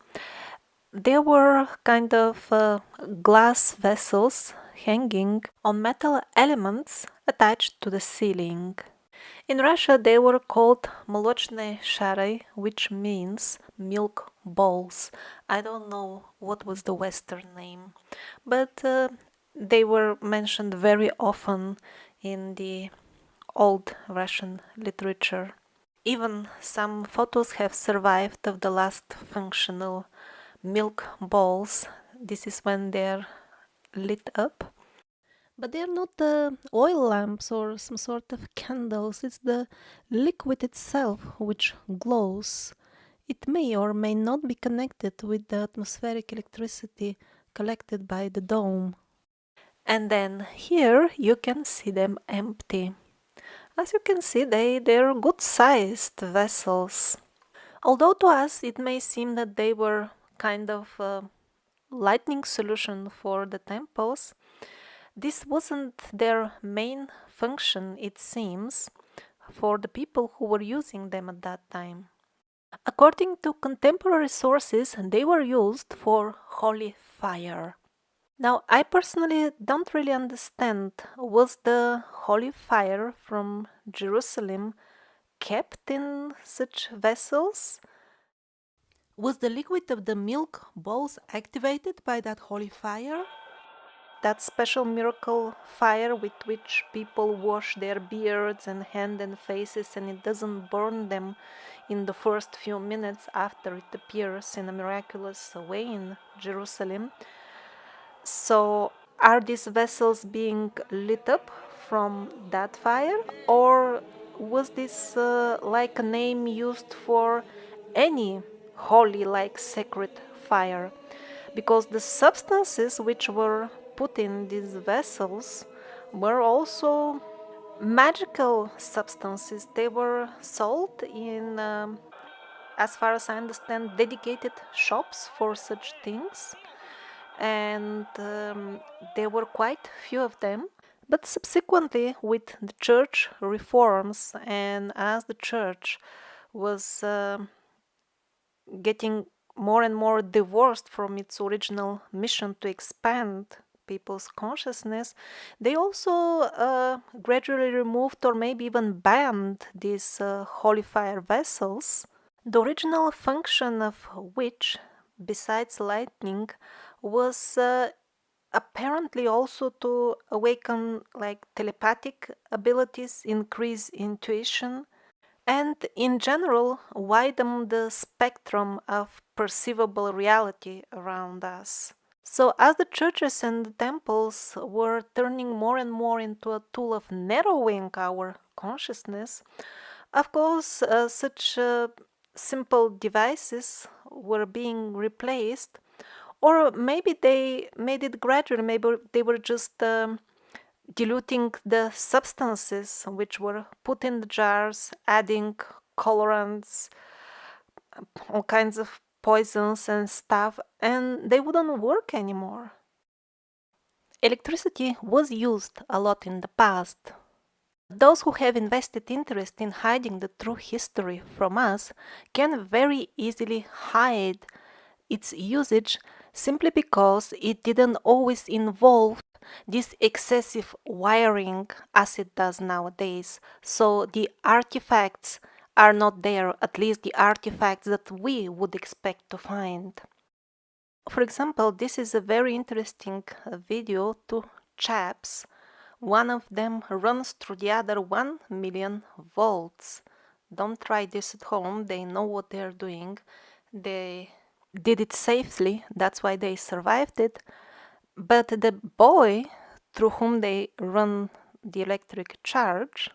A: there were kind of glass vessels hanging on metal elements attached to the ceiling. In Russia they were called молочные шары, which means milk balls. I don't know what was the Western name, but they were mentioned very often in the old Russian literature. Even some photos have survived of the last functional milk balls. This is when they're lit up. But they're not oil lamps or some sort of candles. It's the liquid itself which glows. It may or may not be connected with the atmospheric electricity collected by the dome. And then here you can see them empty. As you can see, they're good-sized vessels. Although to us it may seem that they were kind of a lightning solution for the temples, this wasn't their main function, it seems, for the people who were using them at that time. According to contemporary sources, they were used for holy fire. Now, I personally don't really understand, was the holy fire from Jerusalem kept in such vessels? Was the liquid of the milk bowls activated by that holy fire? That special miracle fire with which people wash their beards and hands and faces, and it doesn't burn them in the first few minutes after it appears in a miraculous way in Jerusalem. So, are these vessels being lit up from that fire, or was this like a name used for any holy, like sacred fire? Because the substances which were put in these vessels were also magical substances. They were sold in, as far as I understand, dedicated shops for such things, and there were quite few of them. But subsequently, with the church reforms, and as the church was getting more and more divorced from its original mission to expand people's consciousness, they also gradually removed or maybe even banned these holy fire vessels, the original function of which, besides lightning, was apparently also to awaken like telepathic abilities, increase intuition, and in general widen the spectrum of perceivable reality around us. So, as the churches and the temples were turning more and more into a tool of narrowing our consciousness, of course, such simple devices were being replaced, or maybe they made it gradual, maybe they were just diluting the substances which were put in the jars, adding colorants, all kinds of poisons and stuff, and they wouldn't work anymore. Electricity was used a lot in the past. Those who have invested interest in hiding the true history from us can very easily hide its usage simply because it didn't always involve this excessive wiring as it does nowadays. So the artifacts are not there, at least the artifacts that we would expect to find. For example, this is a very interesting video, two chaps. One of them runs through the other 1 million volts. Don't try this at home, they know what they're doing. They did it safely, that's why they survived it. But the boy through whom they run the electric charge,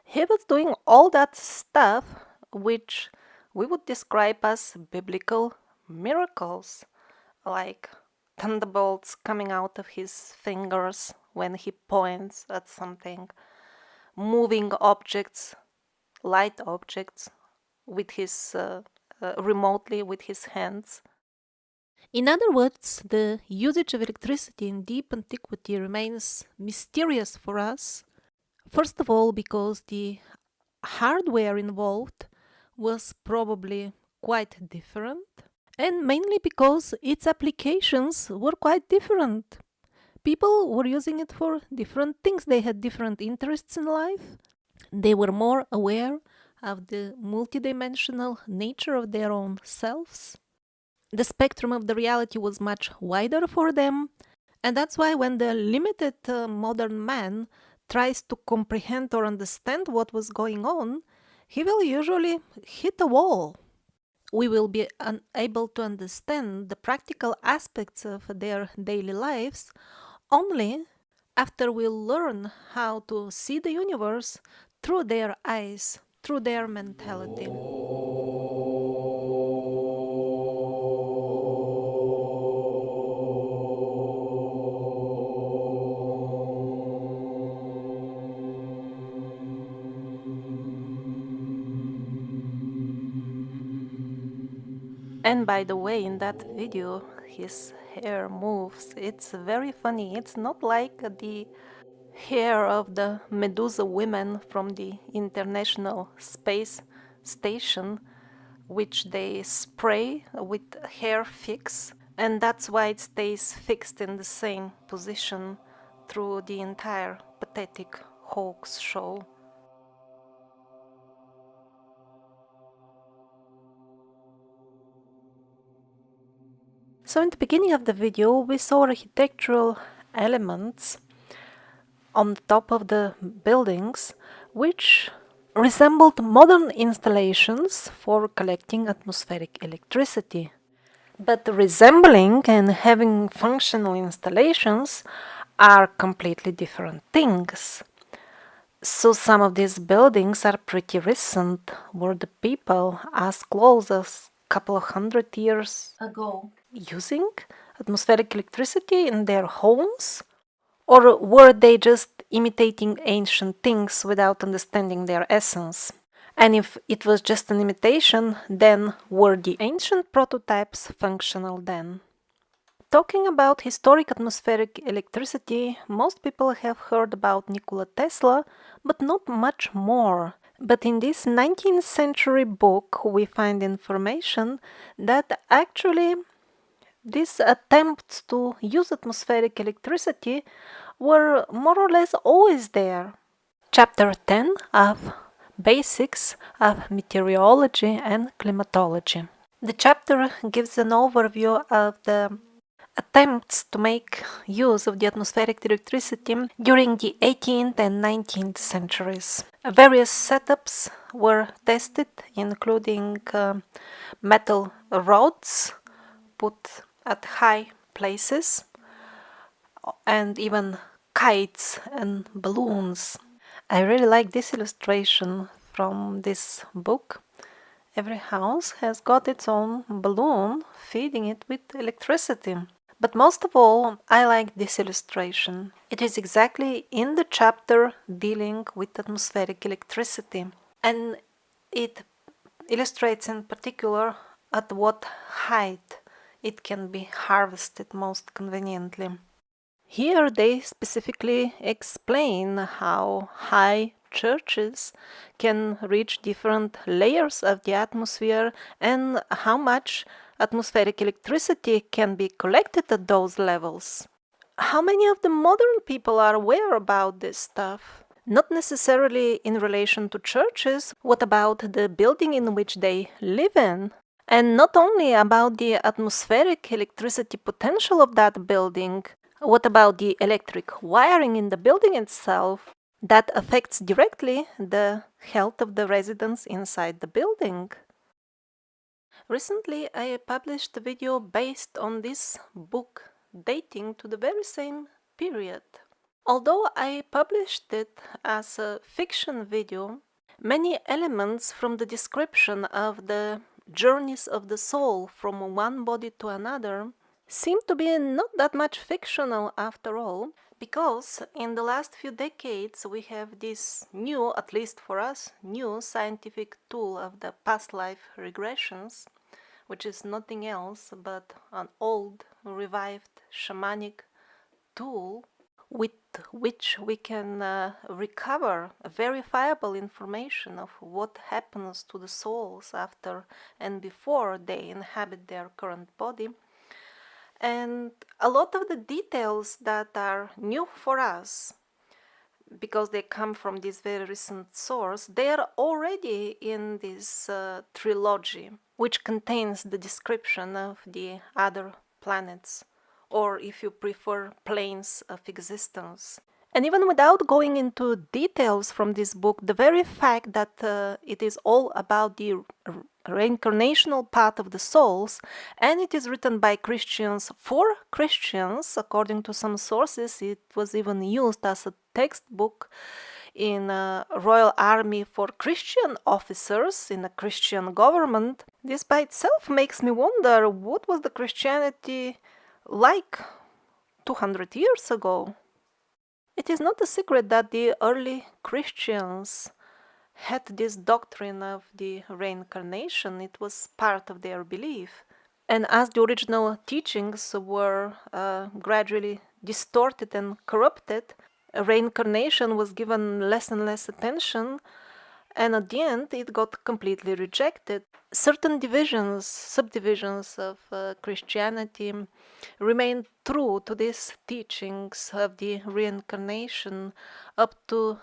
A: he was doing all that stuff which we would describe as biblical miracles, like thunderbolts coming out of his fingers when he points at something, moving objects, light objects, with his remotely with his hands. In other words, the usage of electricity in deep antiquity remains mysterious for us. First of all, because the hardware involved was probably quite different, and mainly because its applications were quite different. People were using it for different things. They had different interests in life. They were more aware of the multidimensional nature of their own selves. The spectrum of the reality was much wider for them, and that's why when the limited modern man tries to comprehend or understand what was going on, he will usually hit a wall. We will be unable to understand the practical aspects of their daily lives only after we learn how to see the universe through their eyes, through their mentality. And by the way, in that video, his hair moves. It's very funny. It's not like the hair of the Medusa women from the International Space Station, which they spray with hair fix and that's why it stays fixed in the same position through the entire pathetic hoax show. So in the beginning of the video we saw architectural elements on the top of the buildings which resembled modern installations for collecting atmospheric electricity. But resembling and having functional installations are completely different things. So some of these buildings are pretty recent, were the people as close as a couple of 100 years ago using atmospheric electricity in their homes? Or were they just imitating ancient things without understanding their essence? And if it was just an imitation, then were the ancient prototypes functional then? Talking about historic atmospheric electricity, most people have heard about Nikola Tesla, but not much more. But in this 19th century book we find information that actually these attempts to use atmospheric electricity were more or less always there. Chapter 10 of Basics of Meteorology and Climatology. The chapter gives an overview of the attempts to make use of the atmospheric electricity during the 18th and 19th centuries. Various setups were tested, including metal rods put at high places and even kites and balloons. I really like this illustration from this book. Every house has got its own balloon feeding it with electricity. But most of all, I like this illustration. It is exactly in the chapter dealing with atmospheric electricity, and it illustrates in particular at what height it can be harvested most conveniently. Here they specifically explain how high churches can reach different layers of the atmosphere and how much atmospheric electricity can be collected at those levels. How many of the modern people are aware about this stuff? Not necessarily in relation to churches. What about the building in which they live in? And not only about the atmospheric electricity potential of that building, what about the electric wiring in the building itself that affects directly the health of the residents inside the building? Recently, I published a video based on this book dating to the very same period. Although I published it as a fiction video, many elements from the description of the journeys of the soul from one body to another seem to be not that much fictional after all, because in the last few decades we have this new, at least for us, new scientific tool of the past life regressions, which is nothing else but an old, revived shamanic tool with which we can recover verifiable information of what happens to the souls after and before they inhabit their current body. And a lot of the details that are new for us, because they come from this very recent source, they are already in this trilogy, which contains the description of the other planets, or if you prefer, planes of existence. And even without going into details from this book, the very fact that it is all about the reincarnational path of the souls, and it is written by Christians for Christians, according to some sources, it was even used as a textbook in a royal army for Christian officers in a Christian government. This by itself makes me wonder, what was the Christianity like 200 years ago? It is not a secret that the early Christians had this doctrine of the reincarnation. It was part of their belief. And as the original teachings were gradually distorted and corrupted, reincarnation was given less and less attention, and at the end it got completely rejected. Certain subdivisions of Christianity remained true to these teachings of the reincarnation up to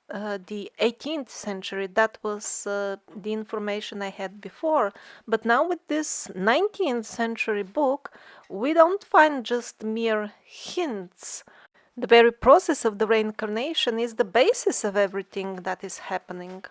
A: the 18th century. That was the information I had before. But now with this 19th century book, we don't find just mere hints. The very process of the reincarnation is the basis of everything that is happening.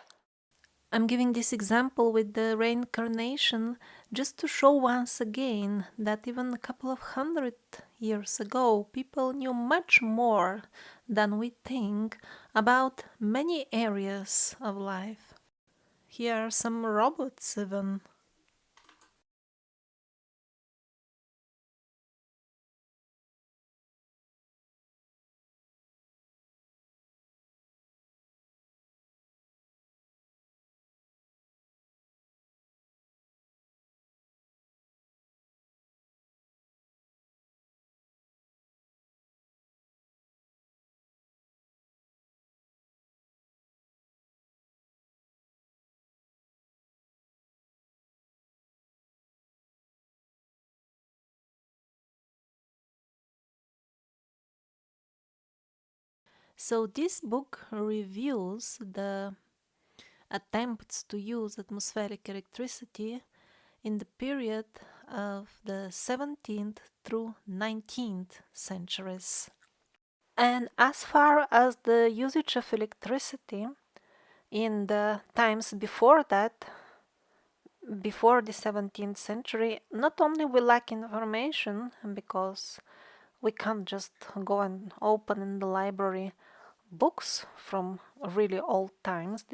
A: I'm giving this example with the reincarnation just to show once again that even a couple of 100 years ago, people knew much more than we think about many areas of life. Here are some robots even. So this book reviews the attempts to use atmospheric electricity in the period of the 17th through 19th centuries. And as far as the usage of electricity in the times before that, before the 17th century, not only we lack information because we can't just go and open in the library books from really old times.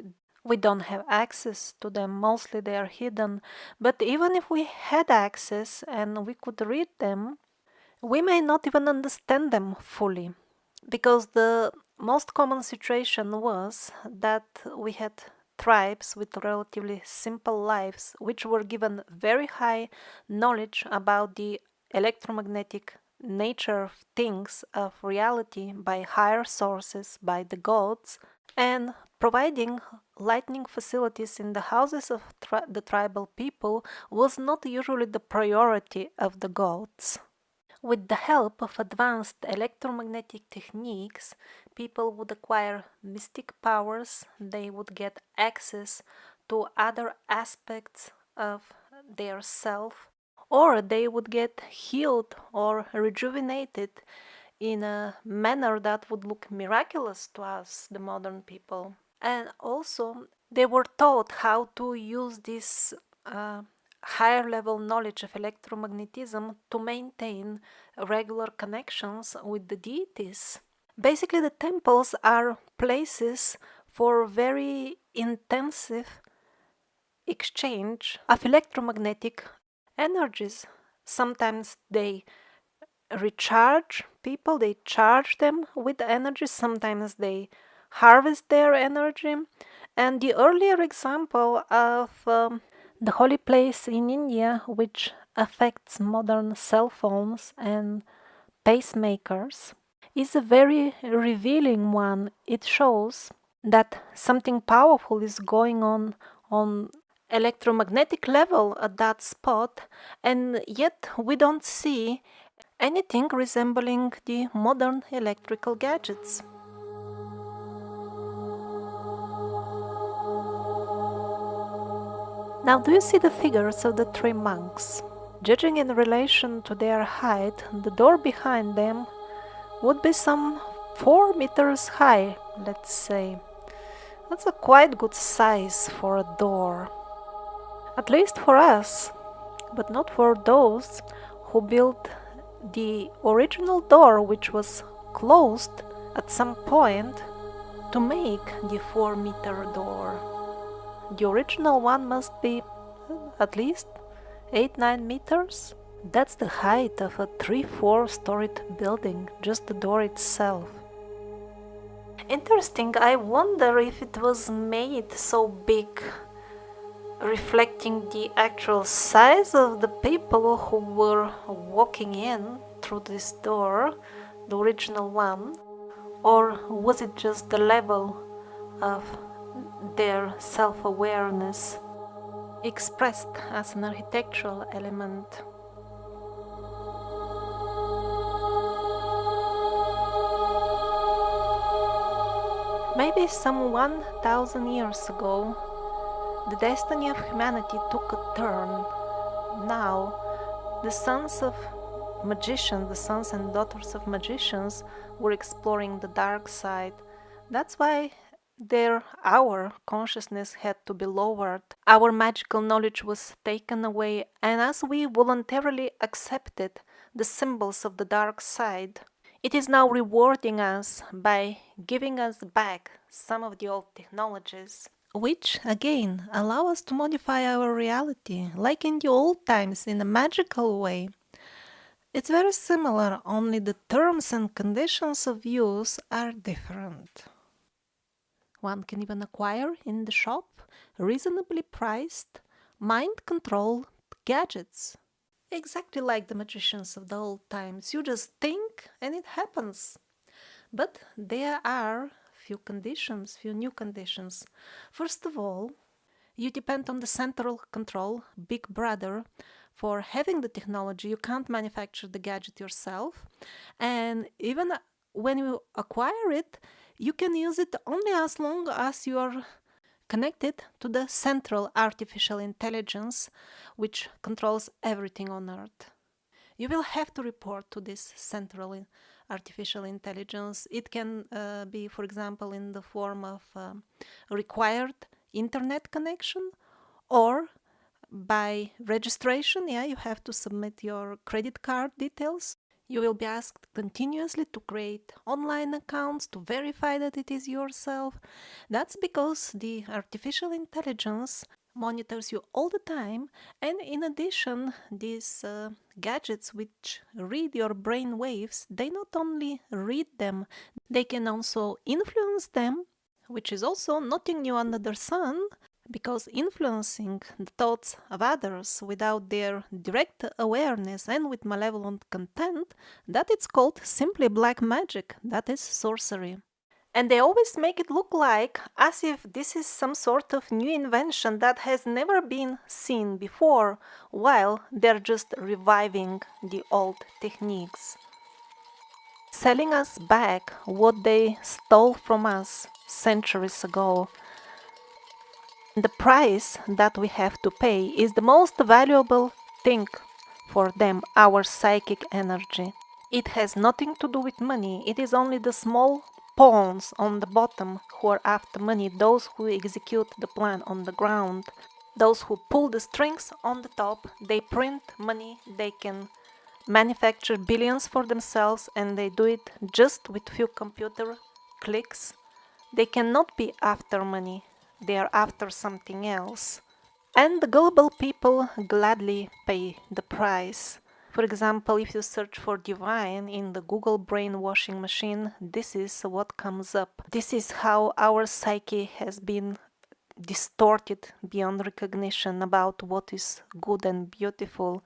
A: We don't have access to them, mostly they are hidden. But even if we had access and we could read them, we may not even understand them fully. Because the most common situation was that we had tribes with relatively simple lives, which were given very high knowledge about the electromagnetic nature of things, of reality, by higher sources, by the gods, and providing lighting facilities in the houses of the tribal people was not usually the priority of the gods. With the help of advanced electromagnetic techniques, people would acquire mystic powers, they would get access to other aspects of their self, or they would get healed or rejuvenated in a manner that would look miraculous to us, the modern people. And also, they were taught how to use this higher level knowledge of electromagnetism to maintain regular connections with the deities. Basically, the temples are places for very intensive exchange of electromagnetic energies. Sometimes they recharge people, they charge them with energy, sometimes they harvest their energy. And the earlier example of the holy place in India, which affects modern cell phones and pacemakers, is a very revealing one. It shows that something powerful is going on electromagnetic level at that spot, and yet we don't see anything resembling the modern electrical gadgets. Now, do you see the figures of the three monks? Judging in relation to their height, the door behind them would be some 4 meters high, let's say. That's a quite good size for a door. At least for us, but not for those who built the original door, which was closed at some point to make the 4-meter door. The original one must be at least 8-9 meters. That's the height of a 3-4 storied building, just the door itself. Interesting, I wonder if it was made so big, reflecting the actual size of the people who were walking in through this door, the original one, or was it just the level of their self-awareness expressed as an architectural element. Maybe some 1,000 years ago, the destiny of humanity took a turn. Now, the sons of magicians, the sons and daughters of magicians, were exploring the dark side. That's why our consciousness had to be lowered. Our magical knowledge was taken away, and as we voluntarily accepted the symbols of the dark side, it is now rewarding us by giving us back some of the old technologies, which again allow us to modify our reality, like in the old times, in a magical way. It's very similar, only the terms and conditions of use are different. One can even acquire in the shop reasonably priced, mind-controlled gadgets. Exactly like the magicians of the old times. You just think and it happens. But there are few new conditions. First of all, you depend on the central control, Big Brother, for having the technology. You can't manufacture the gadget yourself. And even when you acquire it, you can use it only as long as you are connected to the central artificial intelligence, which controls everything on Earth. You will have to report to this central artificial intelligence. It can be, for example, in the form of a required internet connection, or by registration. You have to submit your credit card details. You will be asked continuously to create online accounts to verify that it is yourself. That's because the artificial intelligence monitors you all the time, and in addition, these gadgets which read your brain waves, they not only read them, they can also influence them, which is also nothing new under the sun, because influencing the thoughts of others without their direct awareness and with malevolent content, that it's called simply black magic, that is sorcery. And they always make it look like as if this is some sort of new invention that has never been seen before, while they're just reviving the old techniques, selling us back what they stole from us centuries ago. The price that we have to pay is the most valuable thing for them, our psychic energy. It has nothing to do with money. It is only the small pawns on the bottom who are after money, those who execute the plan on the ground, those who pull the strings on the top. They print money, they can manufacture billions for themselves, and they do it just with few computer clicks. They cannot be after money. They are after something else. And the gullible people gladly pay the price. For example, if you search for divine in the Google brainwashing machine, this is what comes up. This is how our psyche has been distorted beyond recognition about what is good and beautiful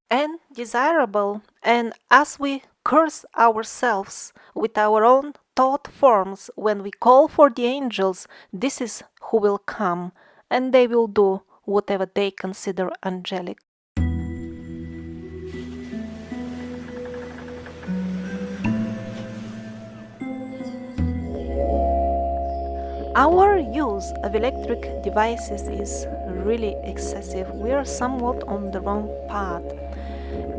A: and desirable. And as we curse ourselves with our own thought forms when we call for the angels, this is who will come, and they will do whatever they consider angelic. Our use of electric devices is really excessive. We are somewhat on the wrong path.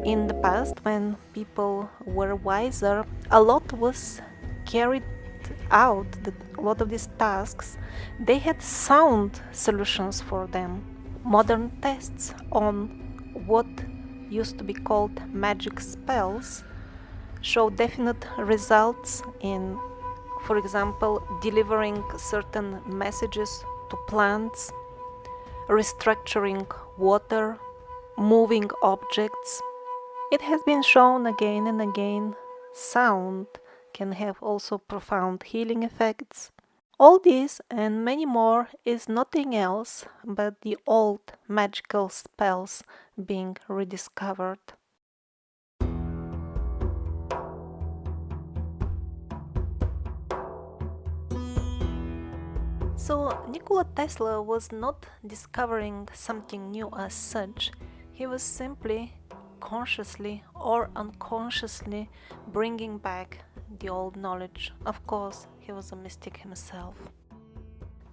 A: In the past, when people were wiser, a lot was carried out, a lot of these tasks, they had sound solutions for them. Modern tests on what used to be called magic spells show definite results in, for example, delivering certain messages to plants, restructuring water, moving objects. It has been shown again and again, sound can have also profound healing effects. All this and many more is nothing else but the old magical spells being rediscovered. So Nikola Tesla was not discovering something new as such. He was simply consciously or unconsciously bringing back the old knowledge. Of course, he was a mystic himself.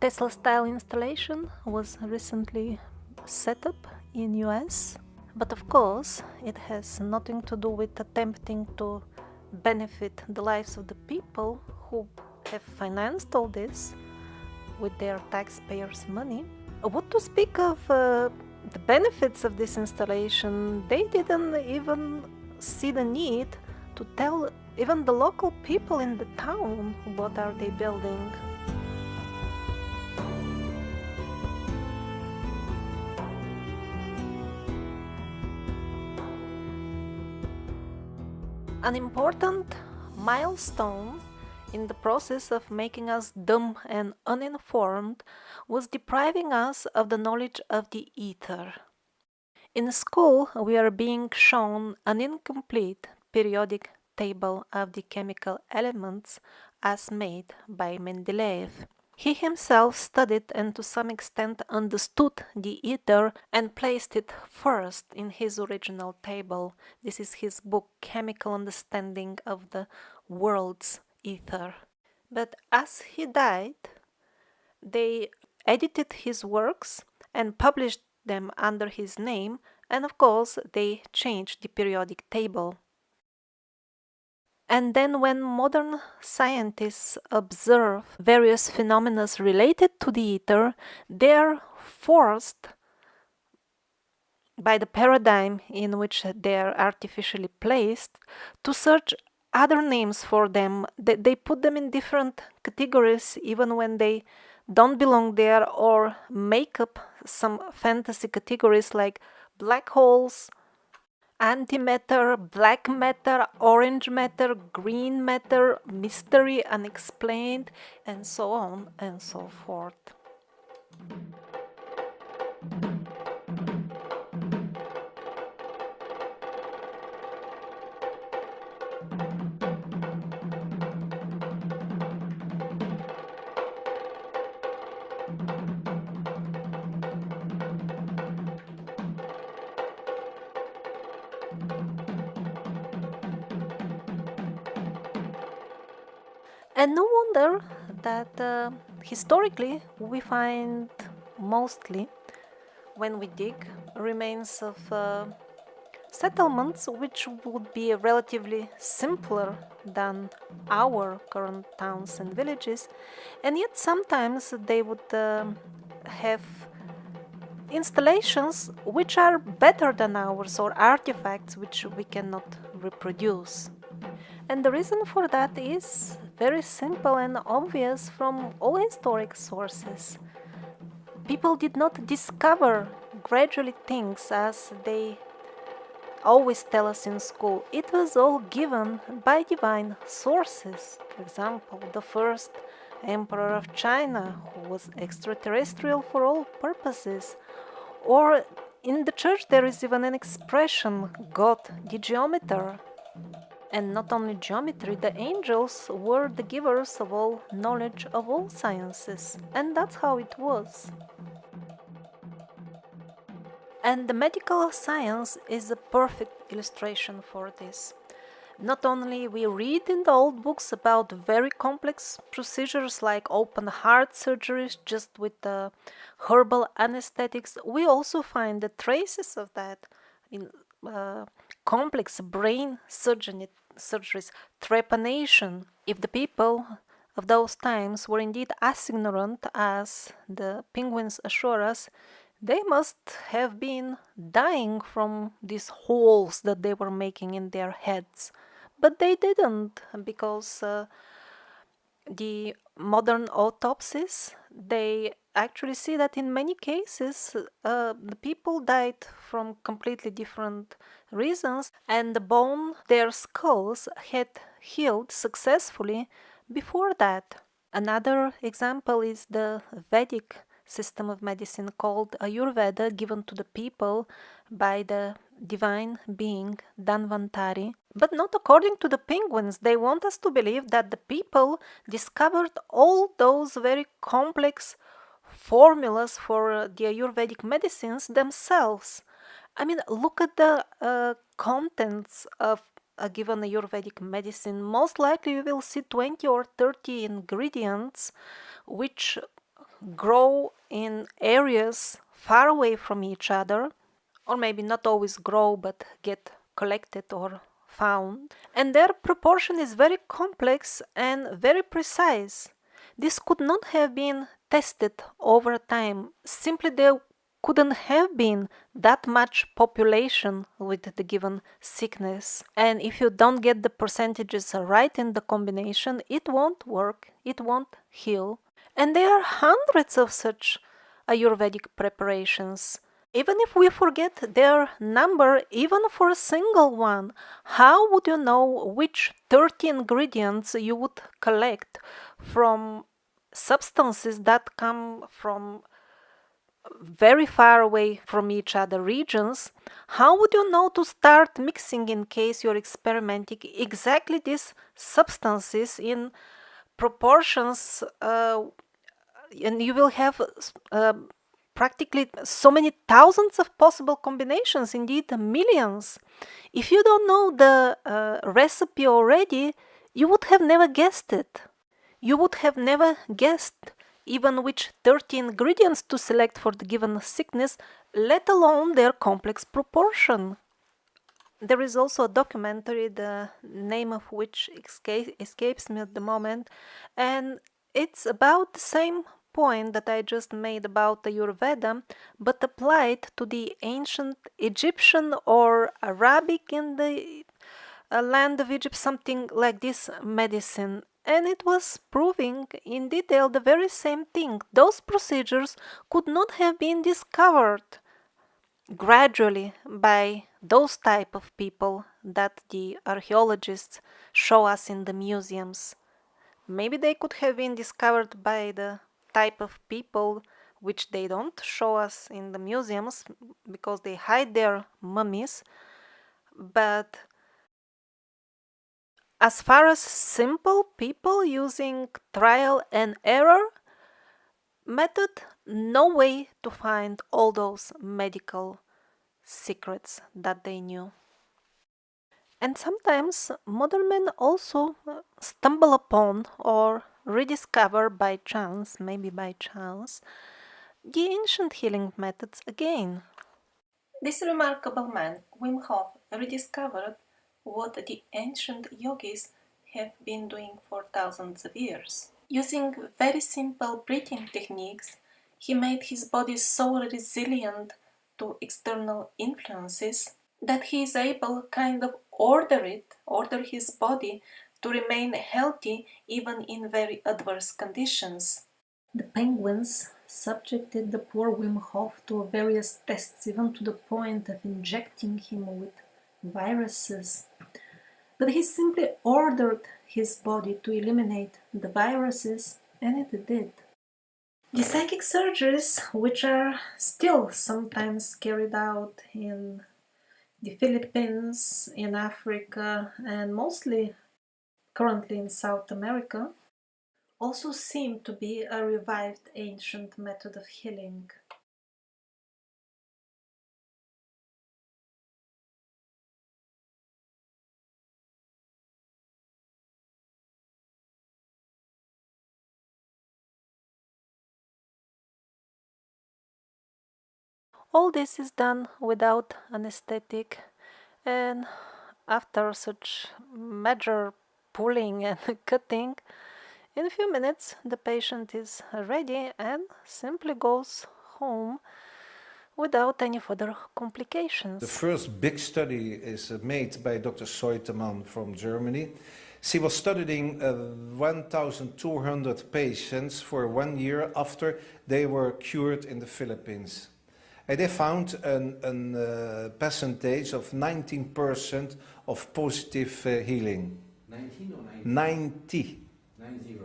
A: Tesla style installation was recently set up in US, but of course it has nothing to do with attempting to benefit the lives of the people who have financed all this with their taxpayers' money. What to speak of the benefits of this installation? They didn't even see the need to tell even the local people in the town what are they building. An important milestone in the process of making us dumb and uninformed was depriving us of the knowledge of the ether. In school, we are being shown an incomplete periodic table of the chemical elements as made by Mendeleev. He himself studied and to some extent understood the ether and placed it first in his original table. This is his book, Chemical Understanding of the World's Ether. But as he died, they edited his works and published them under his name, and of course they changed the periodic table. And then when modern scientists observe various phenomena related to the ether, they are forced by the paradigm in which they are artificially placed to search other names for them. They put them in different categories even when they don't belong there, or make up some fantasy categories like black holes, antimatter, black matter, orange matter, green matter, mystery, unexplained, and so on and so forth. And no wonder that historically we find mostly, when we dig, remains of settlements which would be relatively simpler than our current towns and villages, and yet sometimes they would have installations which are better than ours, or artifacts which we cannot reproduce. And the reason for that is very simple and obvious from all historic sources. People did not discover gradually things as they always tell us in school. It was all given by divine sources. For example, the first emperor of China, who was extraterrestrial for all purposes. Or in the church there is even an expression, God the geometer. And not only geometry, the angels were the givers of all knowledge of all sciences. And that's how it was. And the medical science is a perfect illustration for this. Not only we read in the old books about very complex procedures like open heart surgeries just with herbal anesthetics, we also find the traces of that in complex brain surgeries, trepanation. If the people of those times were indeed as ignorant as the penguins assure us, they must have been dying from these holes that they were making in their heads. But they didn't, because the modern autopsies, they actually see that in many cases the people died from completely different reasons, and the bone, their skulls, had healed successfully before that. Another example is the Vedic system of medicine called Ayurveda, given to the people by the divine being Dhanvantari. But not according to the penguins. They want us to believe that the people discovered all those very complex formulas for the Ayurvedic medicines themselves. I mean, look at the contents of a given Ayurvedic medicine. Most likely you will see 20 or 30 ingredients which grow in areas far away from each other, or maybe not always grow but get collected or found, and their proportion is very complex and very precise. This could not have been tested over time. Simply there couldn't have been that much population with the given sickness. And if you don't get the percentages right in the combination, it won't work, it won't heal. And there are hundreds of such Ayurvedic preparations. Even if we forget their number, even for a single one, how would you know which 30 ingredients you would collect from substances that come from very far away from each other regions? How would you know to start mixing in case you're experimenting exactly these substances in proportions, and you will have practically so many thousands of possible combinations, indeed millions. If you don't know the recipe already, you would have never guessed it. You would have never guessed even which 30 ingredients to select for the given sickness, let alone their complex proportion. There is also a documentary, the name of which escapes me at the moment, and it's about the same point that I just made about the Ayurveda, but applied to the ancient Egyptian or Arabic in the land of Egypt, something like this medicine. And it was proving in detail the very same thing. Those procedures could not have been discovered gradually by those type of people that the archaeologists show us in the museums. Maybe they could have been discovered by the type of people which they don't show us in the museums because they hide their mummies. But as far as simple people using trial and error method, no way to find all those medical secrets that they knew. And sometimes modern men also stumble upon or rediscover by chance, maybe by chance, the ancient healing methods again. This remarkable man, Wim Hof, rediscovered what the ancient yogis have been doing for thousands of years. Using very simple breathing techniques, he made his body so resilient to external influences that he is able kind of order his body to remain healthy even in very adverse conditions. The penguins subjected the poor Wim Hof to various tests, even to the point of injecting him with viruses. But he simply ordered his body to eliminate the viruses, and it did. The psychic surgeries, which are still sometimes carried out in the Philippines, in Africa, and mostly currently in South America, also seem to be a revived ancient method of healing. All this is done without anesthetic, and after such major pulling and cutting, in a few minutes the patient is ready and simply goes home without any further complications.
D: The first big study is made by Dr. Seutemann from Germany. She was studying 1,200 patients for 1 year after they were cured in the Philippines. And they found a percentage of 19% of positive healing.
C: 19 or
D: 90.
C: 90?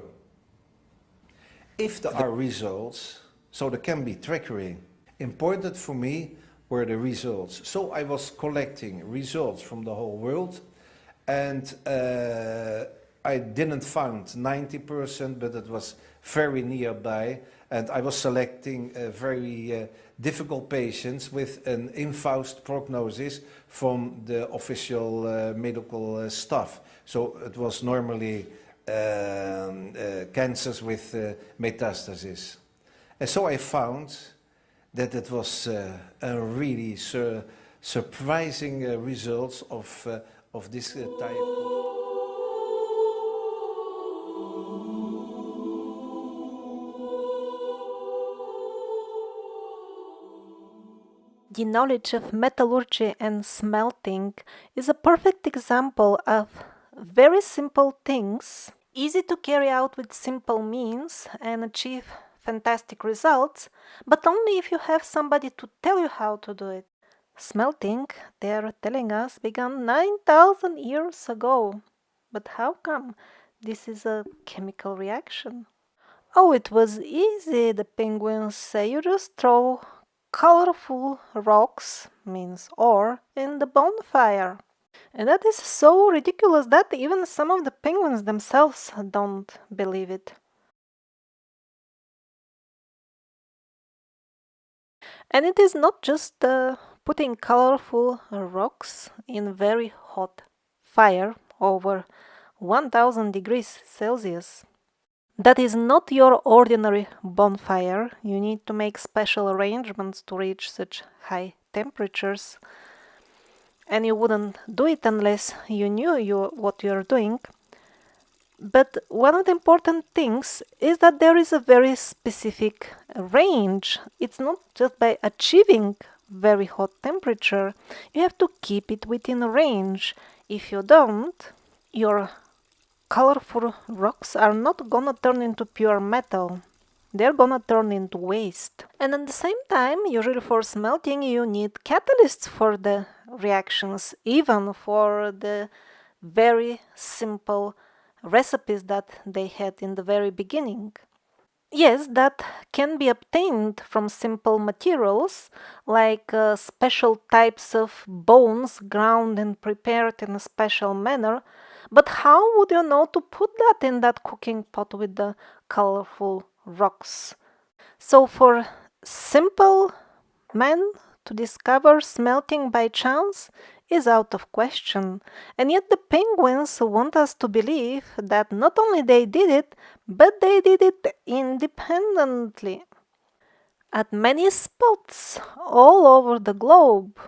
D: If there are results, So there can be trickery. Important for me were the results. So I was collecting results from the whole world, and I didn't find 90%, but it was very nearby, and I was selecting very difficult patients with an infaust prognosis from the official medical staff. So it was normally cancers with metastasis. And so I found that it was a really surprising results of this type.
A: The knowledge of metallurgy and smelting is a perfect example of very simple things, easy to carry out with simple means and achieve fantastic results, but only if you have somebody to tell you how to do it. Smelting, they are telling us, began 9,000 years ago. But how come this is a chemical reaction? Oh, it was easy, the penguins say. You just throw colorful rocks, means ore, in the bonfire. And that is so ridiculous that even some of the penguins themselves don't believe it. And it is not just putting colorful rocks in very hot fire over 1000 degrees Celsius. That is not your ordinary bonfire. You need to make special arrangements to reach such high temperatures. And you wouldn't do it unless you knew what you're doing. But one of the important things is that there is a very specific range. It's not just by achieving very hot temperature. You have to keep it within a range. If you don't, your colorful rocks are not gonna turn into pure metal. They're gonna turn into waste. And at the same time, usually for smelting, you need catalysts for the reactions, even for the very simple recipes that they had in the very beginning. Yes, that can be obtained from simple materials, like special types of bones ground and prepared in a special manner. But how would you know to put that in that cooking pot with the colorful rocks? So for simple men to discover smelting by chance is out of question. And yet the penguins want us to believe that not only they did it, but they did it independently at many spots all over the globe.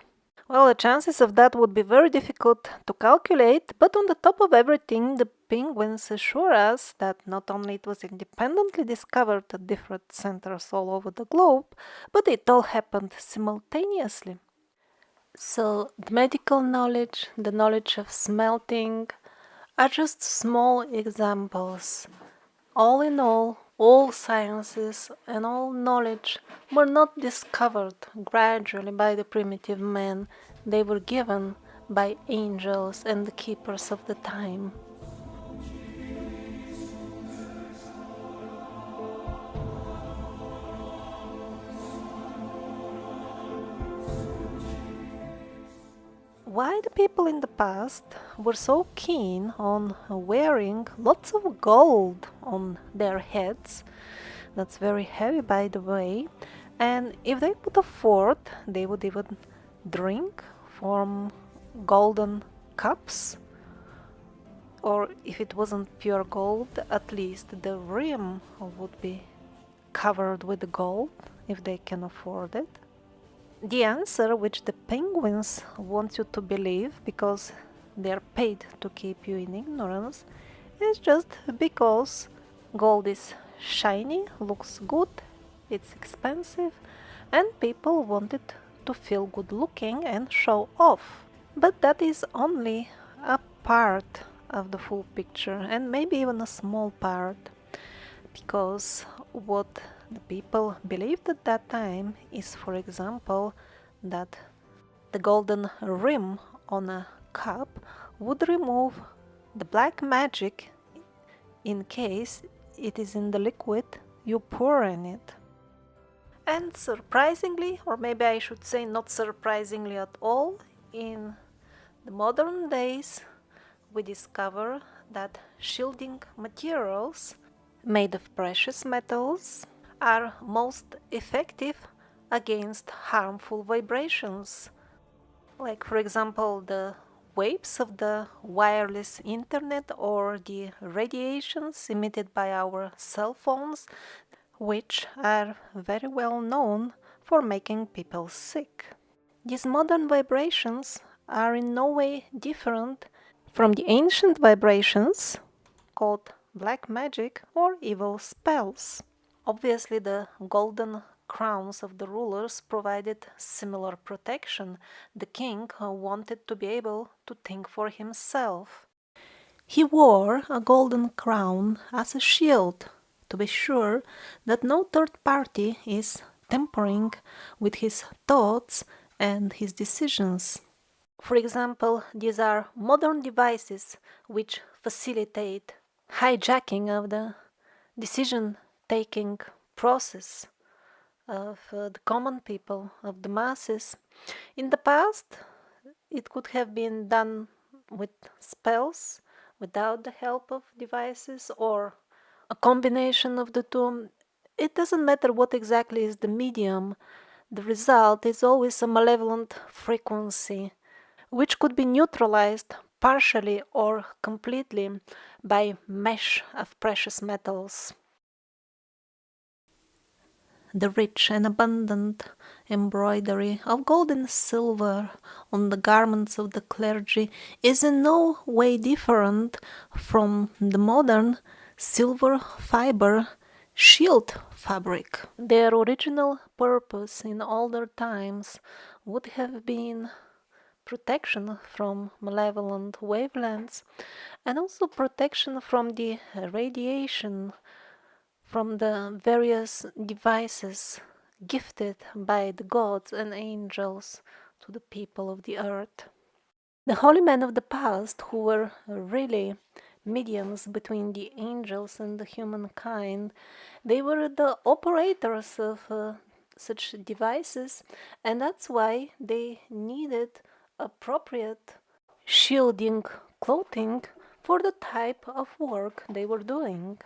A: Well, the chances of that would be very difficult to calculate, but on the top of everything, the penguins assure us that not only it was independently discovered at different centers all over the globe, but it all happened simultaneously. So, the medical knowledge, the knowledge of smelting, are just small examples. All in all sciences and all knowledge were not discovered gradually by the primitive man. They were given by angels and the keepers of the time. Why the people in the past were so keen on wearing lots of gold on their heads? That's very heavy, by the way. And if they could afford, they would even drink from golden cups. Or if it wasn't pure gold, at least the rim would be covered with gold, if they can afford it. The answer which the penguins want you to believe, because they are paid to keep you in ignorance, is just because gold is shiny, looks good, it's expensive, and people want it to feel good looking and show off. But that is only a part of the full picture, and maybe even a small part, because what the people believed at that time is, for example, that the golden rim on a cup would remove the black magic in case it is in the liquid you pour in it. And surprisingly, or maybe I should say not surprisingly at all, in the modern days we discover that shielding materials made of precious metals are most effective against harmful vibrations. Like, for example, the waves of the wireless internet or the radiations emitted by our cell phones, which are very well known for making people sick. These modern vibrations are in no way different from the ancient vibrations called black magic or evil spells. Obviously, the golden crowns of the rulers provided similar protection. The king wanted to be able to think for himself. He wore a golden crown as a shield to be sure that no third party is tampering with his thoughts and his decisions. For example, these are modern devices which facilitate hijacking of the decision-taking process of the common people, of the masses. In the past, it could have been done with spells, without the help of devices, or a combination of the two. It doesn't matter what exactly is the medium, the result is always a malevolent frequency, which could be neutralized partially or completely by mesh of precious metals. The rich and abundant embroidery of gold and silver on the garments of the clergy is in no way different from the modern silver fiber shield fabric. Their original purpose in older times would have been protection from malevolent wavelengths and also protection from the radiation from the various devices gifted by the gods and angels to the people of the earth. The holy men of the past, who were really mediums between the angels and the humankind, they were the operators of such devices, and that's why they needed appropriate shielding clothing for the type of work they were doing.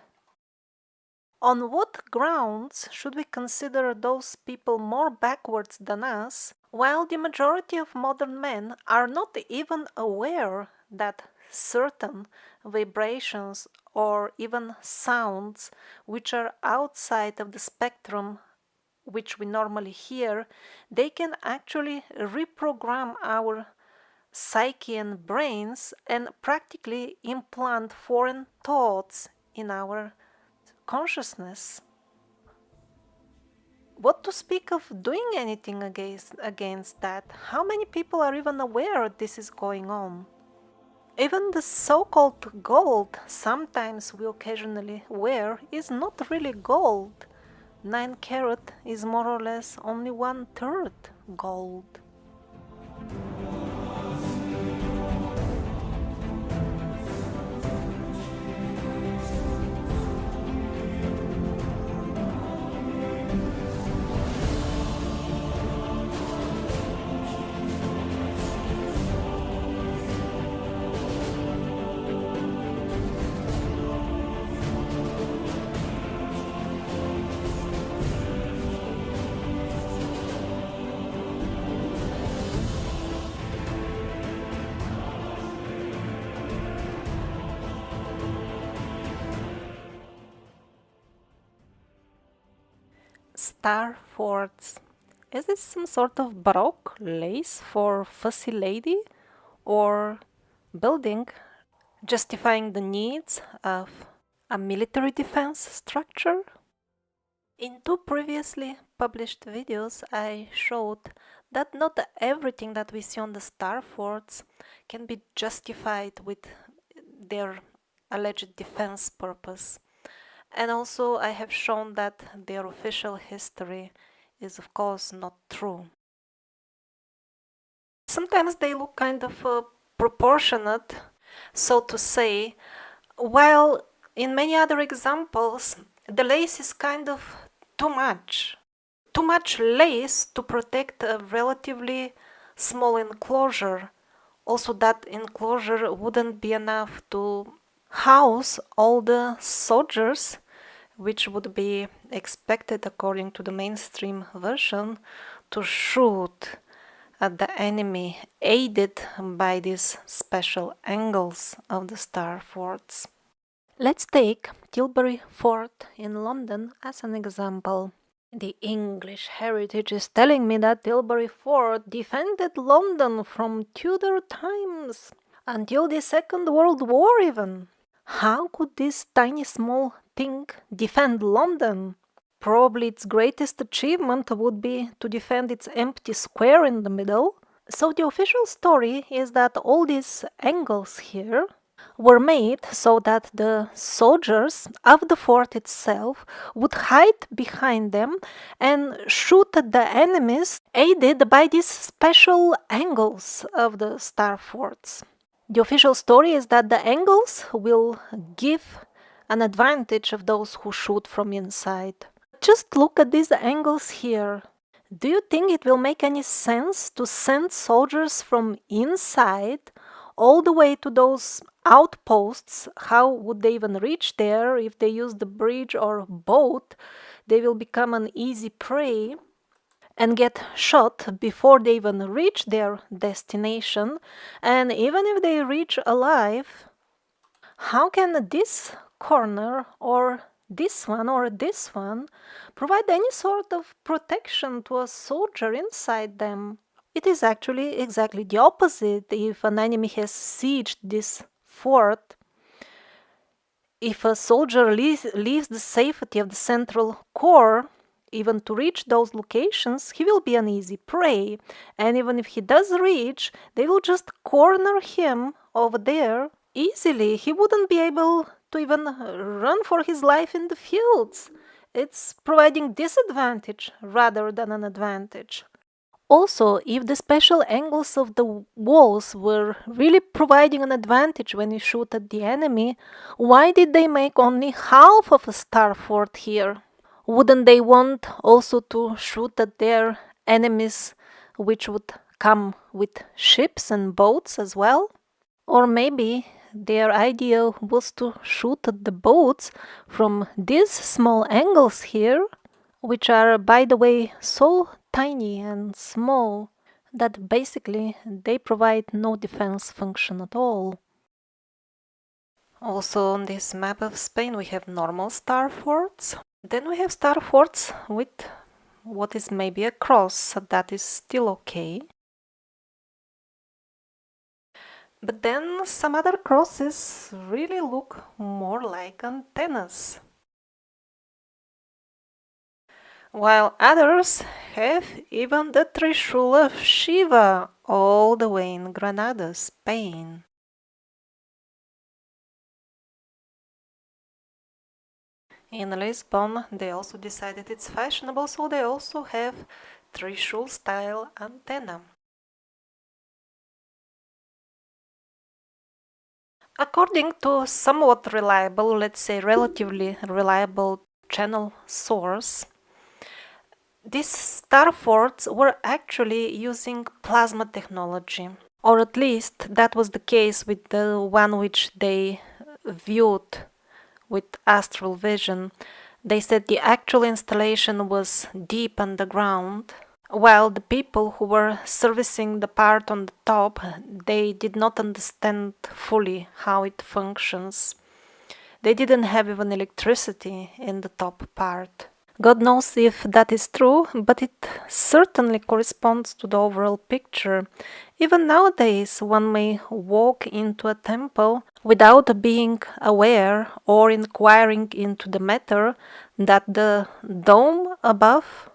A: On what grounds should we consider those people more backwards than us, while the majority of modern men are not even aware that certain vibrations or even sounds which are outside of the spectrum which we normally hear, they can actually reprogram our psyche and brains and practically implant foreign thoughts in our consciousness? What to speak of doing anything against that? How many people are even aware this is going on? Even the so-called gold sometimes we occasionally wear is not really gold. 9 carat is more or less only 1/3 gold. Star forts. Is this some sort of baroque lace for fussy lady, or building justifying the needs of a military defense structure? In 2 previously published videos, I showed that not everything that we see on the star forts can be justified with their alleged defense purpose. And also I have shown that their official history is of course not true. Sometimes they look kind of proportionate, so to say, while in many other examples the lace is kind of too much much lace to protect a relatively small enclosure. Also, that enclosure wouldn't be enough to house all the soldiers, which would be expected according to the mainstream version to shoot at the enemy, aided by these special angles of the star forts. Let's take Tilbury Fort in London as an example. The English heritage is telling me that Tilbury Fort defended London from Tudor times until the Second World War even. How could this tiny small thing defend London? Probably its greatest achievement would be to defend its empty square in the middle. So the official story is that all these angles here were made so that the soldiers of the fort itself would hide behind them and shoot at the enemies, aided by these special angles of the star forts. The official story is that the angles will give an advantage of those who shoot from inside. Just look at these angles here. Do you think it will make any sense to send soldiers from inside all the way to those outposts? How would they even reach there? If they use the bridge or boat, they will become an easy prey and get shot before they even reach their destination. And even if they reach alive, how can this corner or this one provide any sort of protection to a soldier inside them? It is actually exactly the opposite. If an enemy has sieged this fort, if a soldier leaves the safety of the central core, even to reach those locations, he will be an easy prey. And even if he does reach, they will just corner him over there easily. He wouldn't be able to even run for his life in the fields. It's providing disadvantage rather than an advantage. Also, if the special angles of the walls were really providing an advantage when you shoot at the enemy, why did they make only half of a star fort here? Wouldn't they want also to shoot at their enemies, which would come with ships and boats as well? Or maybe their idea was to shoot at the boats from these small angles here, which are, by the way, so tiny and small that basically they provide no defense function at all. Also on this map of Spain we have normal star forts. Then we have star forts with what is maybe a cross, so that is still okay. But then some other crosses really look more like antennas, while others have even the Trishul of Shiva all the way in Granada, Spain. In Lisbon, they also decided it's fashionable, so they also have Trishul-style antenna. According to somewhat reliable, let's say relatively reliable channel source, these star forts were actually using plasma technology, or at least that was the case with the one which they viewed with astral vision. They said the actual installation was deep underground, while the people who were servicing the part on the top, they did not understand fully how it functions. They didn't have even electricity in the top part. God knows if that is true, but it certainly corresponds to the overall picture. Even nowadays, one may walk into a temple without being aware or inquiring into the matter that the dome above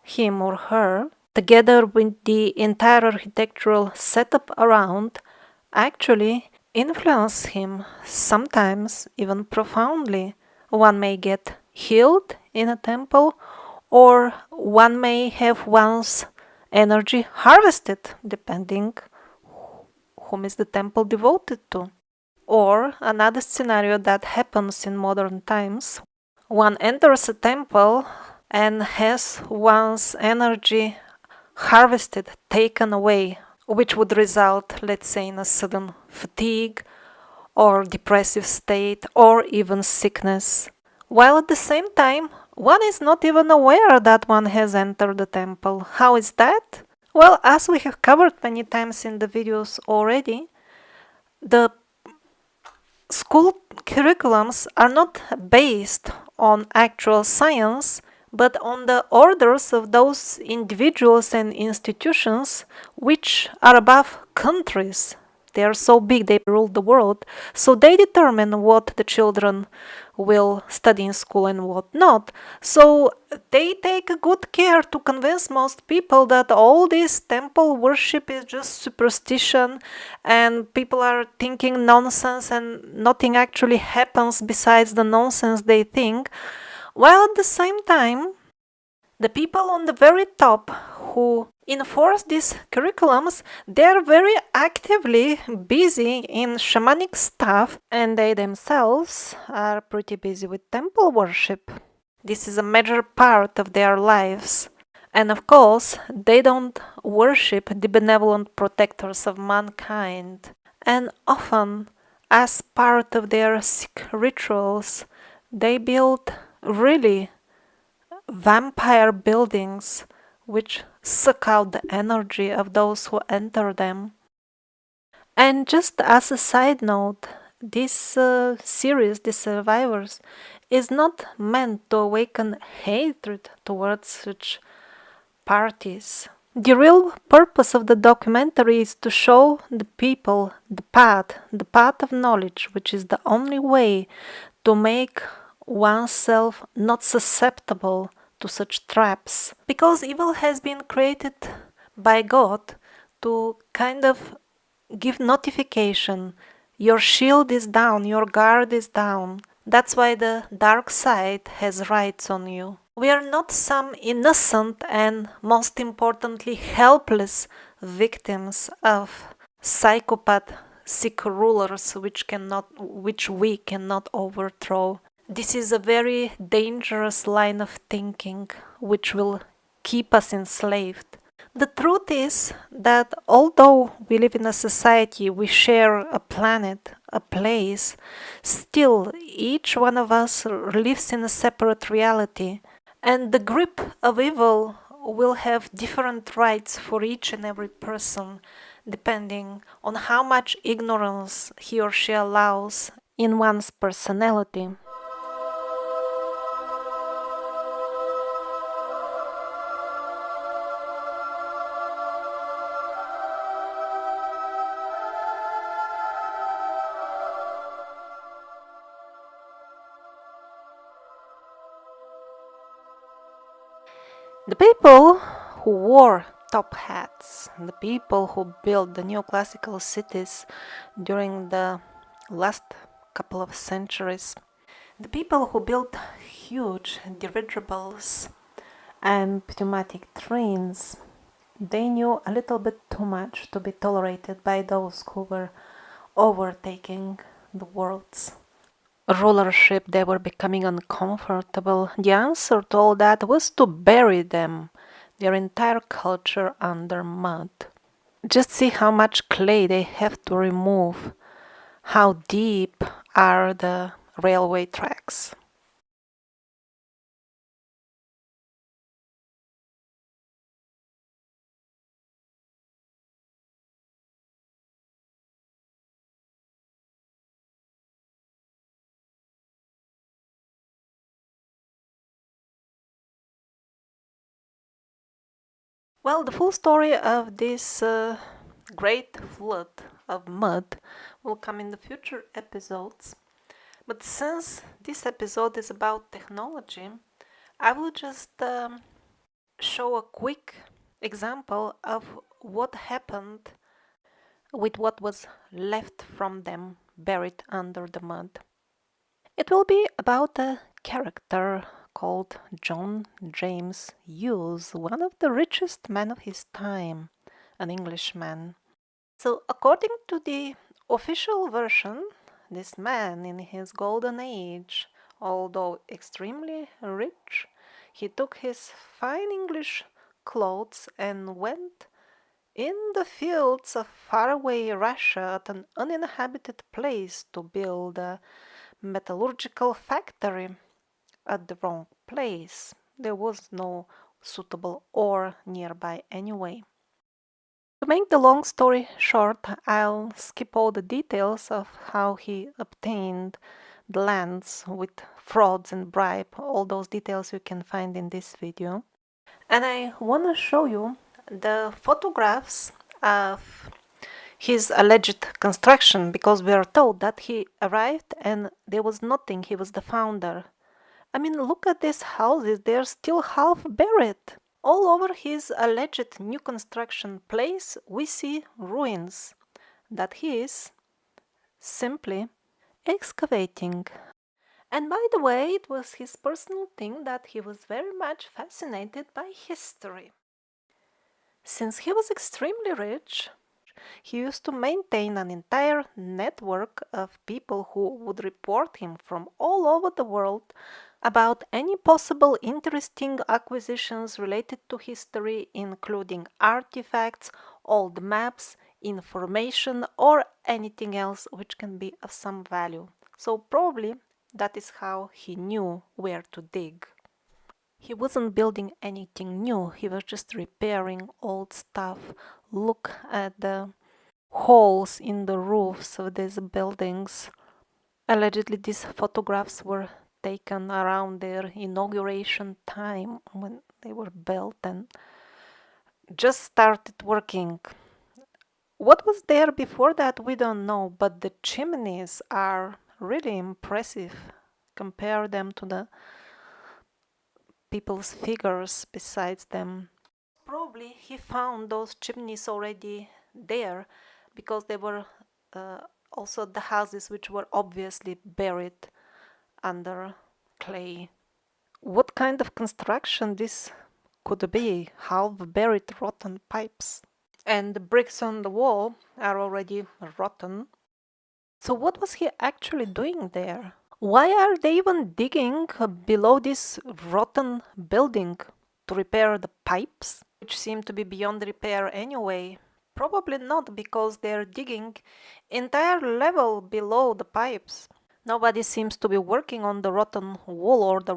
A: him or her, together with the entire architectural setup around, actually influence him, sometimes even profoundly. One may get healed in a temple, or one may have one's energy harvested, depending whom is the temple devoted to. Or another scenario that happens in modern times: one enters a temple and has one's energy harvested, taken away, which would result, let's say, in a sudden fatigue or depressive state or even sickness. While at the same time, one is not even aware that one has entered the temple. How is that? Well, as we have covered many times in the videos already, the school curriculums are not based on actual science, but on the orders of those individuals and institutions which are above countries. They are so big, they rule the world, so they determine what the children will study in school and what not. So they take good care to convince most people that all this temple worship is just superstition and people are thinking nonsense and nothing actually happens besides the nonsense they think, while at the same time the people on the very top who enforce these curriculums, they're very actively busy in shamanic stuff, and they themselves are pretty busy with temple worship. This is a major part of their lives. And of course, they don't worship the benevolent protectors of mankind. And often, as part of their sick rituals, they build really vampire buildings which suck out the energy of those who enter them. And just as a side note, this series, The Survivors, is not meant to awaken hatred towards such parties. The real purpose of the documentary is to show the people the path of knowledge, which is the only way to make oneself not susceptible to such traps, because evil has been created by God to kind of give notification: your shield is down, your guard is down. That's why the dark side has rights on you. We are not some innocent and, most importantly, helpless victims of psychopath sick rulers which we cannot overthrow. This is a very dangerous line of thinking which will keep us enslaved. The truth is that although we live in a society, we share a planet, a place, still each one of us lives in a separate reality, and the grip of evil will have different rights for each and every person, depending on how much ignorance he or she allows in one's personality. The people who wore top hats, the people who built the neoclassical cities during the last couple of centuries, the people who built huge dirigibles and pneumatic trains, they knew a little bit too much to be tolerated by those who were overtaking the world's rulership. They were becoming uncomfortable. The answer to all that was to bury them, their entire culture, under mud. Just see how much clay they have to remove, how deep are the railway tracks. Well, the full story of this great flood of mud will come in the future episodes. But since this episode is about technology, I will just show a quick example of what happened with what was left from them buried under the mud. It will be about a character called John James Hughes, one of the richest men of his time, an Englishman. So, according to the official version, this man in his golden age, although extremely rich, he took his fine English clothes and went in the fields of faraway Russia at an uninhabited place to build a metallurgical factory at the wrong place. There was no suitable ore nearby anyway. To make the long story short, I'll skip all the details of how he obtained the lands with frauds and bribe. All those details you can find in this video. And I want to show you the photographs of his alleged construction, because we are told that he arrived and there was nothing. He was the founder. I mean, look at these houses. They're still half buried. All over his alleged new construction place, we see ruins that he is simply excavating. And by the way, it was his personal thing that he was very much fascinated by history. Since he was extremely rich, he used to maintain an entire network of people who would report him from all over the world about any possible interesting acquisitions related to history, including artifacts, old maps, information, or anything else which can be of some value. So probably that is how he knew where to dig. He wasn't building anything new, he was just repairing old stuff. Look at the holes in the roofs of these buildings. Allegedly, these photographs were taken around their inauguration time when they were built and just started working. What was there before that, we don't know, but the chimneys are really impressive. Compare them to the people's figures besides them. Probably he found those chimneys already there because they were also the houses which were obviously buried under clay. What kind of construction this could be? Half buried rotten pipes. And the bricks on the wall are already rotten. So what was he actually doing there? Why are they even digging below this rotten building? To repair the pipes, which seem to be beyond repair anyway? Probably not, because they're digging entire level below the pipes. Nobody seems to be working on the rotten wall or the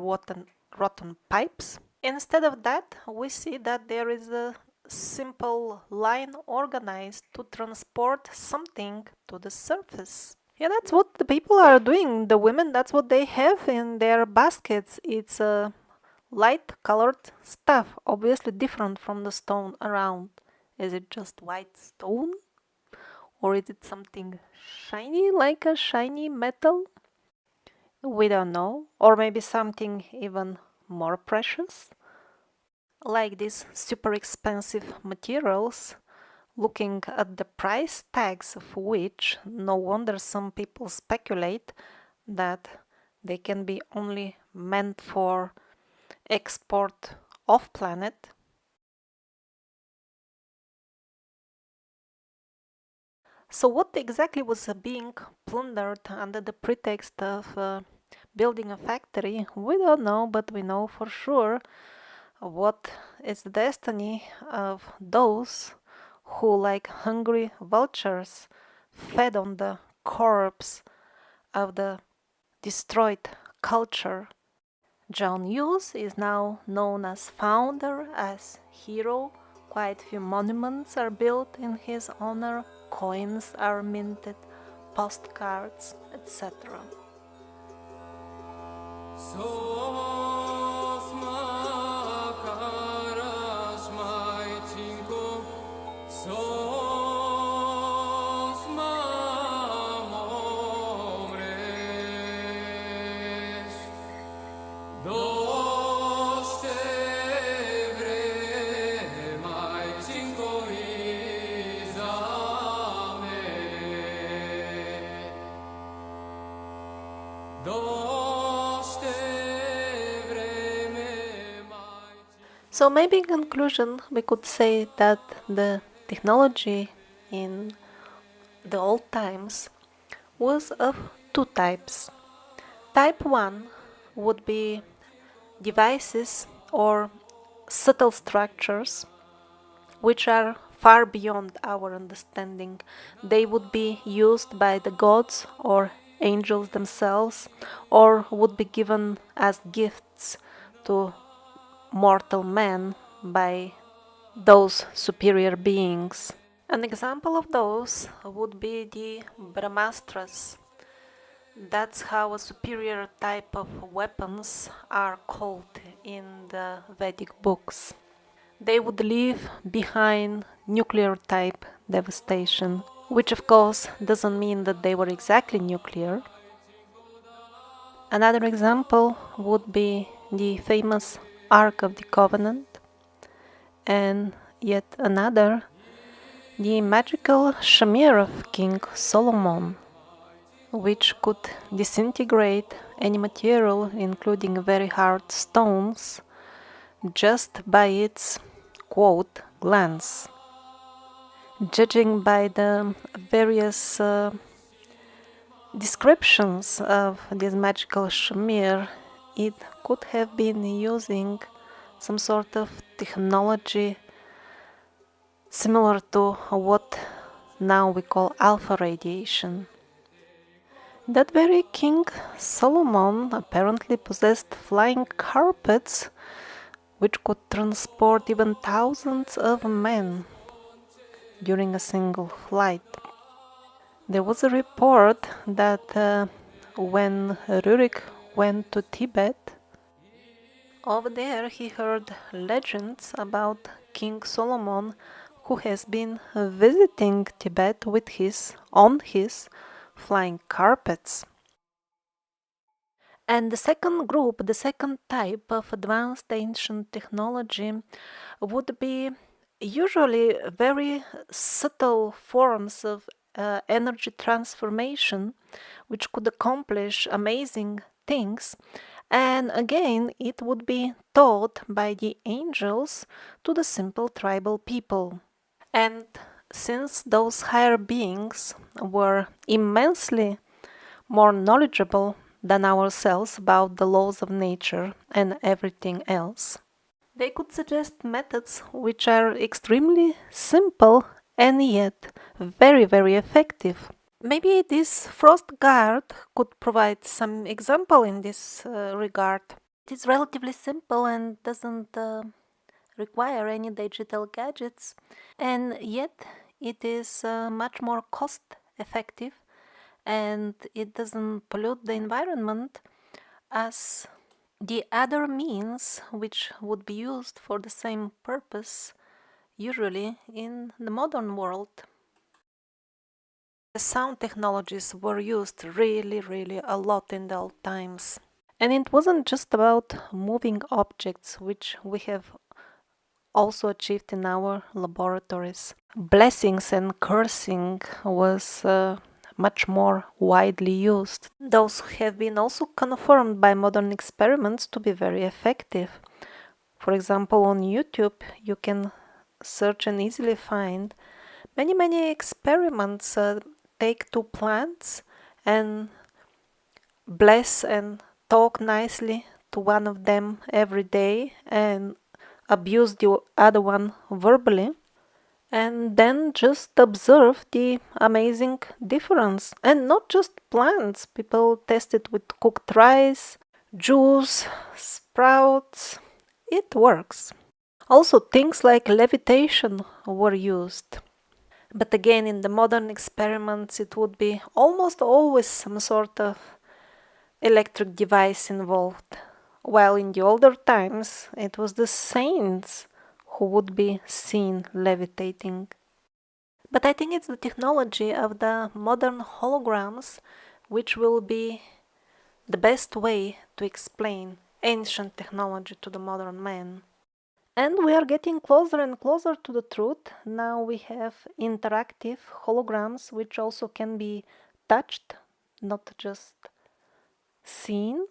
A: rotten pipes. Instead of that, we see that there is a simple line organized to transport something to the surface. Yeah, that's what the people are doing. The women, that's what they have in their baskets. It's light colored stuff, obviously different from the stone around. Is it just white stone? Or is it something shiny, like a shiny metal? We don't know. Or maybe something even more precious? Like these super expensive materials, looking at the price tags of which, no wonder some people speculate that they can be only meant for export off planet. So what exactly was being plundered under the pretext of building a factory? We don't know, but we know for sure what is the destiny of those who, like hungry vultures, fed on the corpse of the destroyed culture. John Hughes is now known as founder, as hero. Quite few monuments are built in his honor, coins are minted, postcards, etc. So maybe in conclusion we could say that the technology in the old times was of two types. Type 1 would be devices or subtle structures which are far beyond our understanding. They would be used by the gods or angels themselves, or would be given as gifts to mortal man by those superior beings. An example of those would be the Brahmastras. That's how a superior type of weapons are called in the Vedic books. They would leave behind nuclear type devastation, which of course doesn't mean that they were exactly nuclear. Another example would be the famous Ark of the Covenant, and yet another, the magical shamir of King Solomon, which could disintegrate any material, including very hard stones, just by its, quote, glance. Judging by the various descriptions of this magical shamir, it could have been using some sort of technology similar to what now we call alpha radiation. That very King Solomon apparently possessed flying carpets which could transport even thousands of men during a single flight. There was a report that when Rurik went to Tibet, over there he heard legends about King Solomon, who has been visiting Tibet with on his flying carpets. And the second group, the second type of advanced ancient technology would be usually very subtle forms of energy transformation which could accomplish amazing things, and again it would be taught by the angels to the simple tribal people. And since those higher beings were immensely more knowledgeable than ourselves about the laws of nature and everything else, they could suggest methods which are extremely simple and yet very, very effective. Maybe this frost guard could provide some example in this regard. It is relatively simple and doesn't require any digital gadgets, and yet it is much more cost effective, and it doesn't pollute the environment as the other means which would be used for the same purpose usually in the modern world. The sound technologies were used really a lot in the old times, and it wasn't just about moving objects, which we have also achieved in our laboratories. Blessings and cursing was much more widely used. Those have been also confirmed by modern experiments to be very effective. For example, on YouTube you can search and easily find many experiments. Take two plants and bless and talk nicely to one of them every day and abuse the other one verbally, and then just observe the amazing difference. And not just plants, people test it with cooked rice, juice, sprouts. It works. Also, things like levitation were used. But again, in the modern experiments, it would be almost always some sort of electric device involved, while in the older times, it was the saints who would be seen levitating. But I think it's the technology of the modern holograms which will be the best way to explain ancient technology to the modern man. And we are getting closer and closer to the truth. Now we have interactive holograms which also can be touched, not just seen.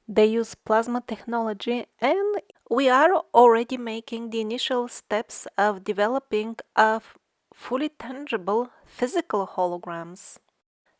A: They use plasma technology, and we are already making the initial steps of developing fully tangible physical holograms.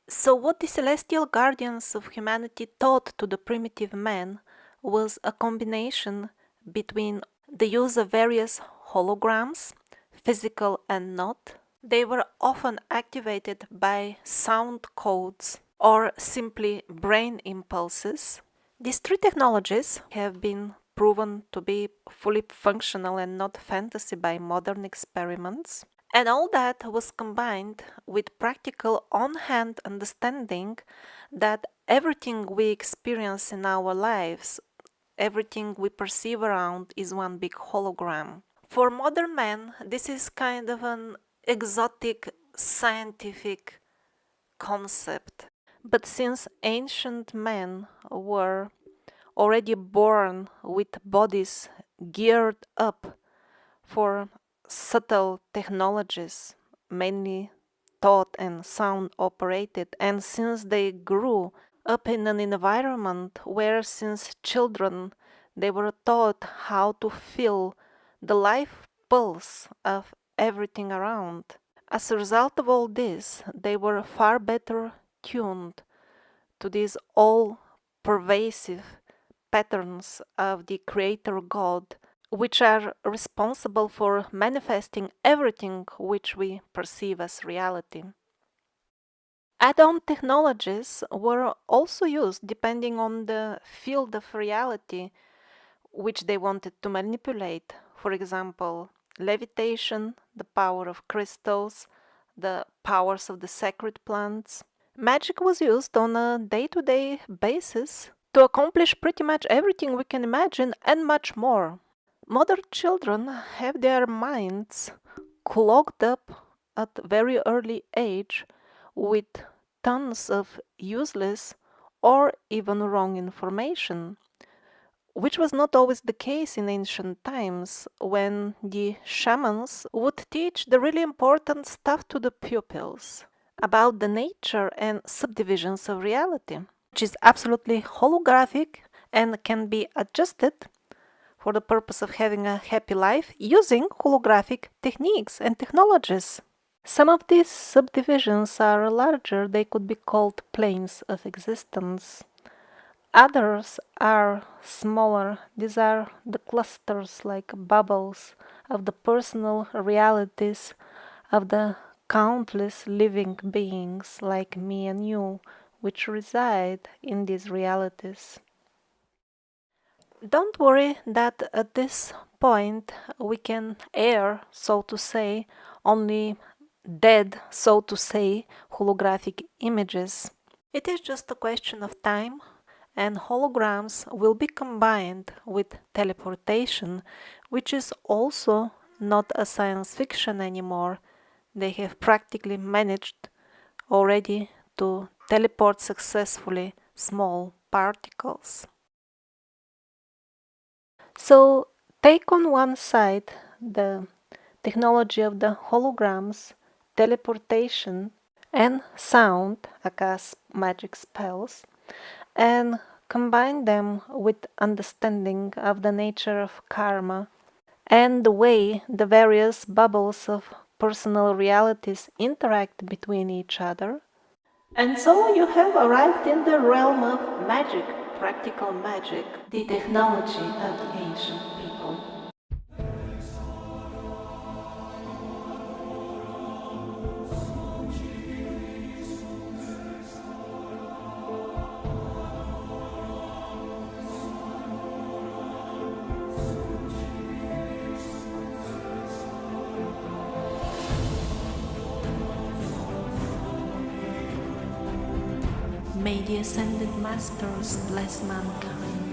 A: So what the celestial guardians of humanity taught to the primitive man was a combination between the use of various holograms, physical and not. They were often activated by sound codes or simply brain impulses. These three technologies have been proven to be fully functional and not fantasy by modern experiments. And all that was combined with practical on-hand understanding that everything we experience in our lives, everything we perceive around, is one big hologram. For modern men, this is kind of an exotic scientific concept. But since ancient men were already born with bodies geared up for subtle technologies, mainly thought and sound operated, and since they grew up in an environment where since children they were taught how to feel the life pulse of everything around, as a result of all this, they were far better tuned to these all-pervasive patterns of the Creator God, which are responsible for manifesting everything which we perceive as reality. Add-on technologies were also used depending on the field of reality which they wanted to manipulate. For example, levitation, the power of crystals, the powers of the sacred plants. Magic was used on a day-to-day basis to accomplish pretty much everything we can imagine and much more. Modern children have their minds clogged up at very early age with tons of useless or even wrong information, which was not always the case in ancient times when the shamans would teach the really important stuff to the pupils about the nature and subdivisions of reality, which is absolutely holographic and can be adjusted for the purpose of having a happy life using holographic techniques and technologies. Some of these subdivisions are larger, they could be called planes of existence. Others are smaller, these are the clusters like bubbles of the personal realities of the countless living beings like me and you, which reside in these realities. Don't worry that at this point we can air, so to say, only dead, so to say, holographic images. It is just a question of time, and holograms will be combined with teleportation, which is also not a science fiction anymore. They have practically managed already to teleport successfully small particles. So take on one side the technology of the holograms, teleportation, and sound, aka magic spells, and combine them with understanding of the nature of karma and the way the various bubbles of personal realities interact between each other. And so you have arrived in the realm of magic, practical magic, the technology of the ancient people. May the Ascended Masters bless mankind.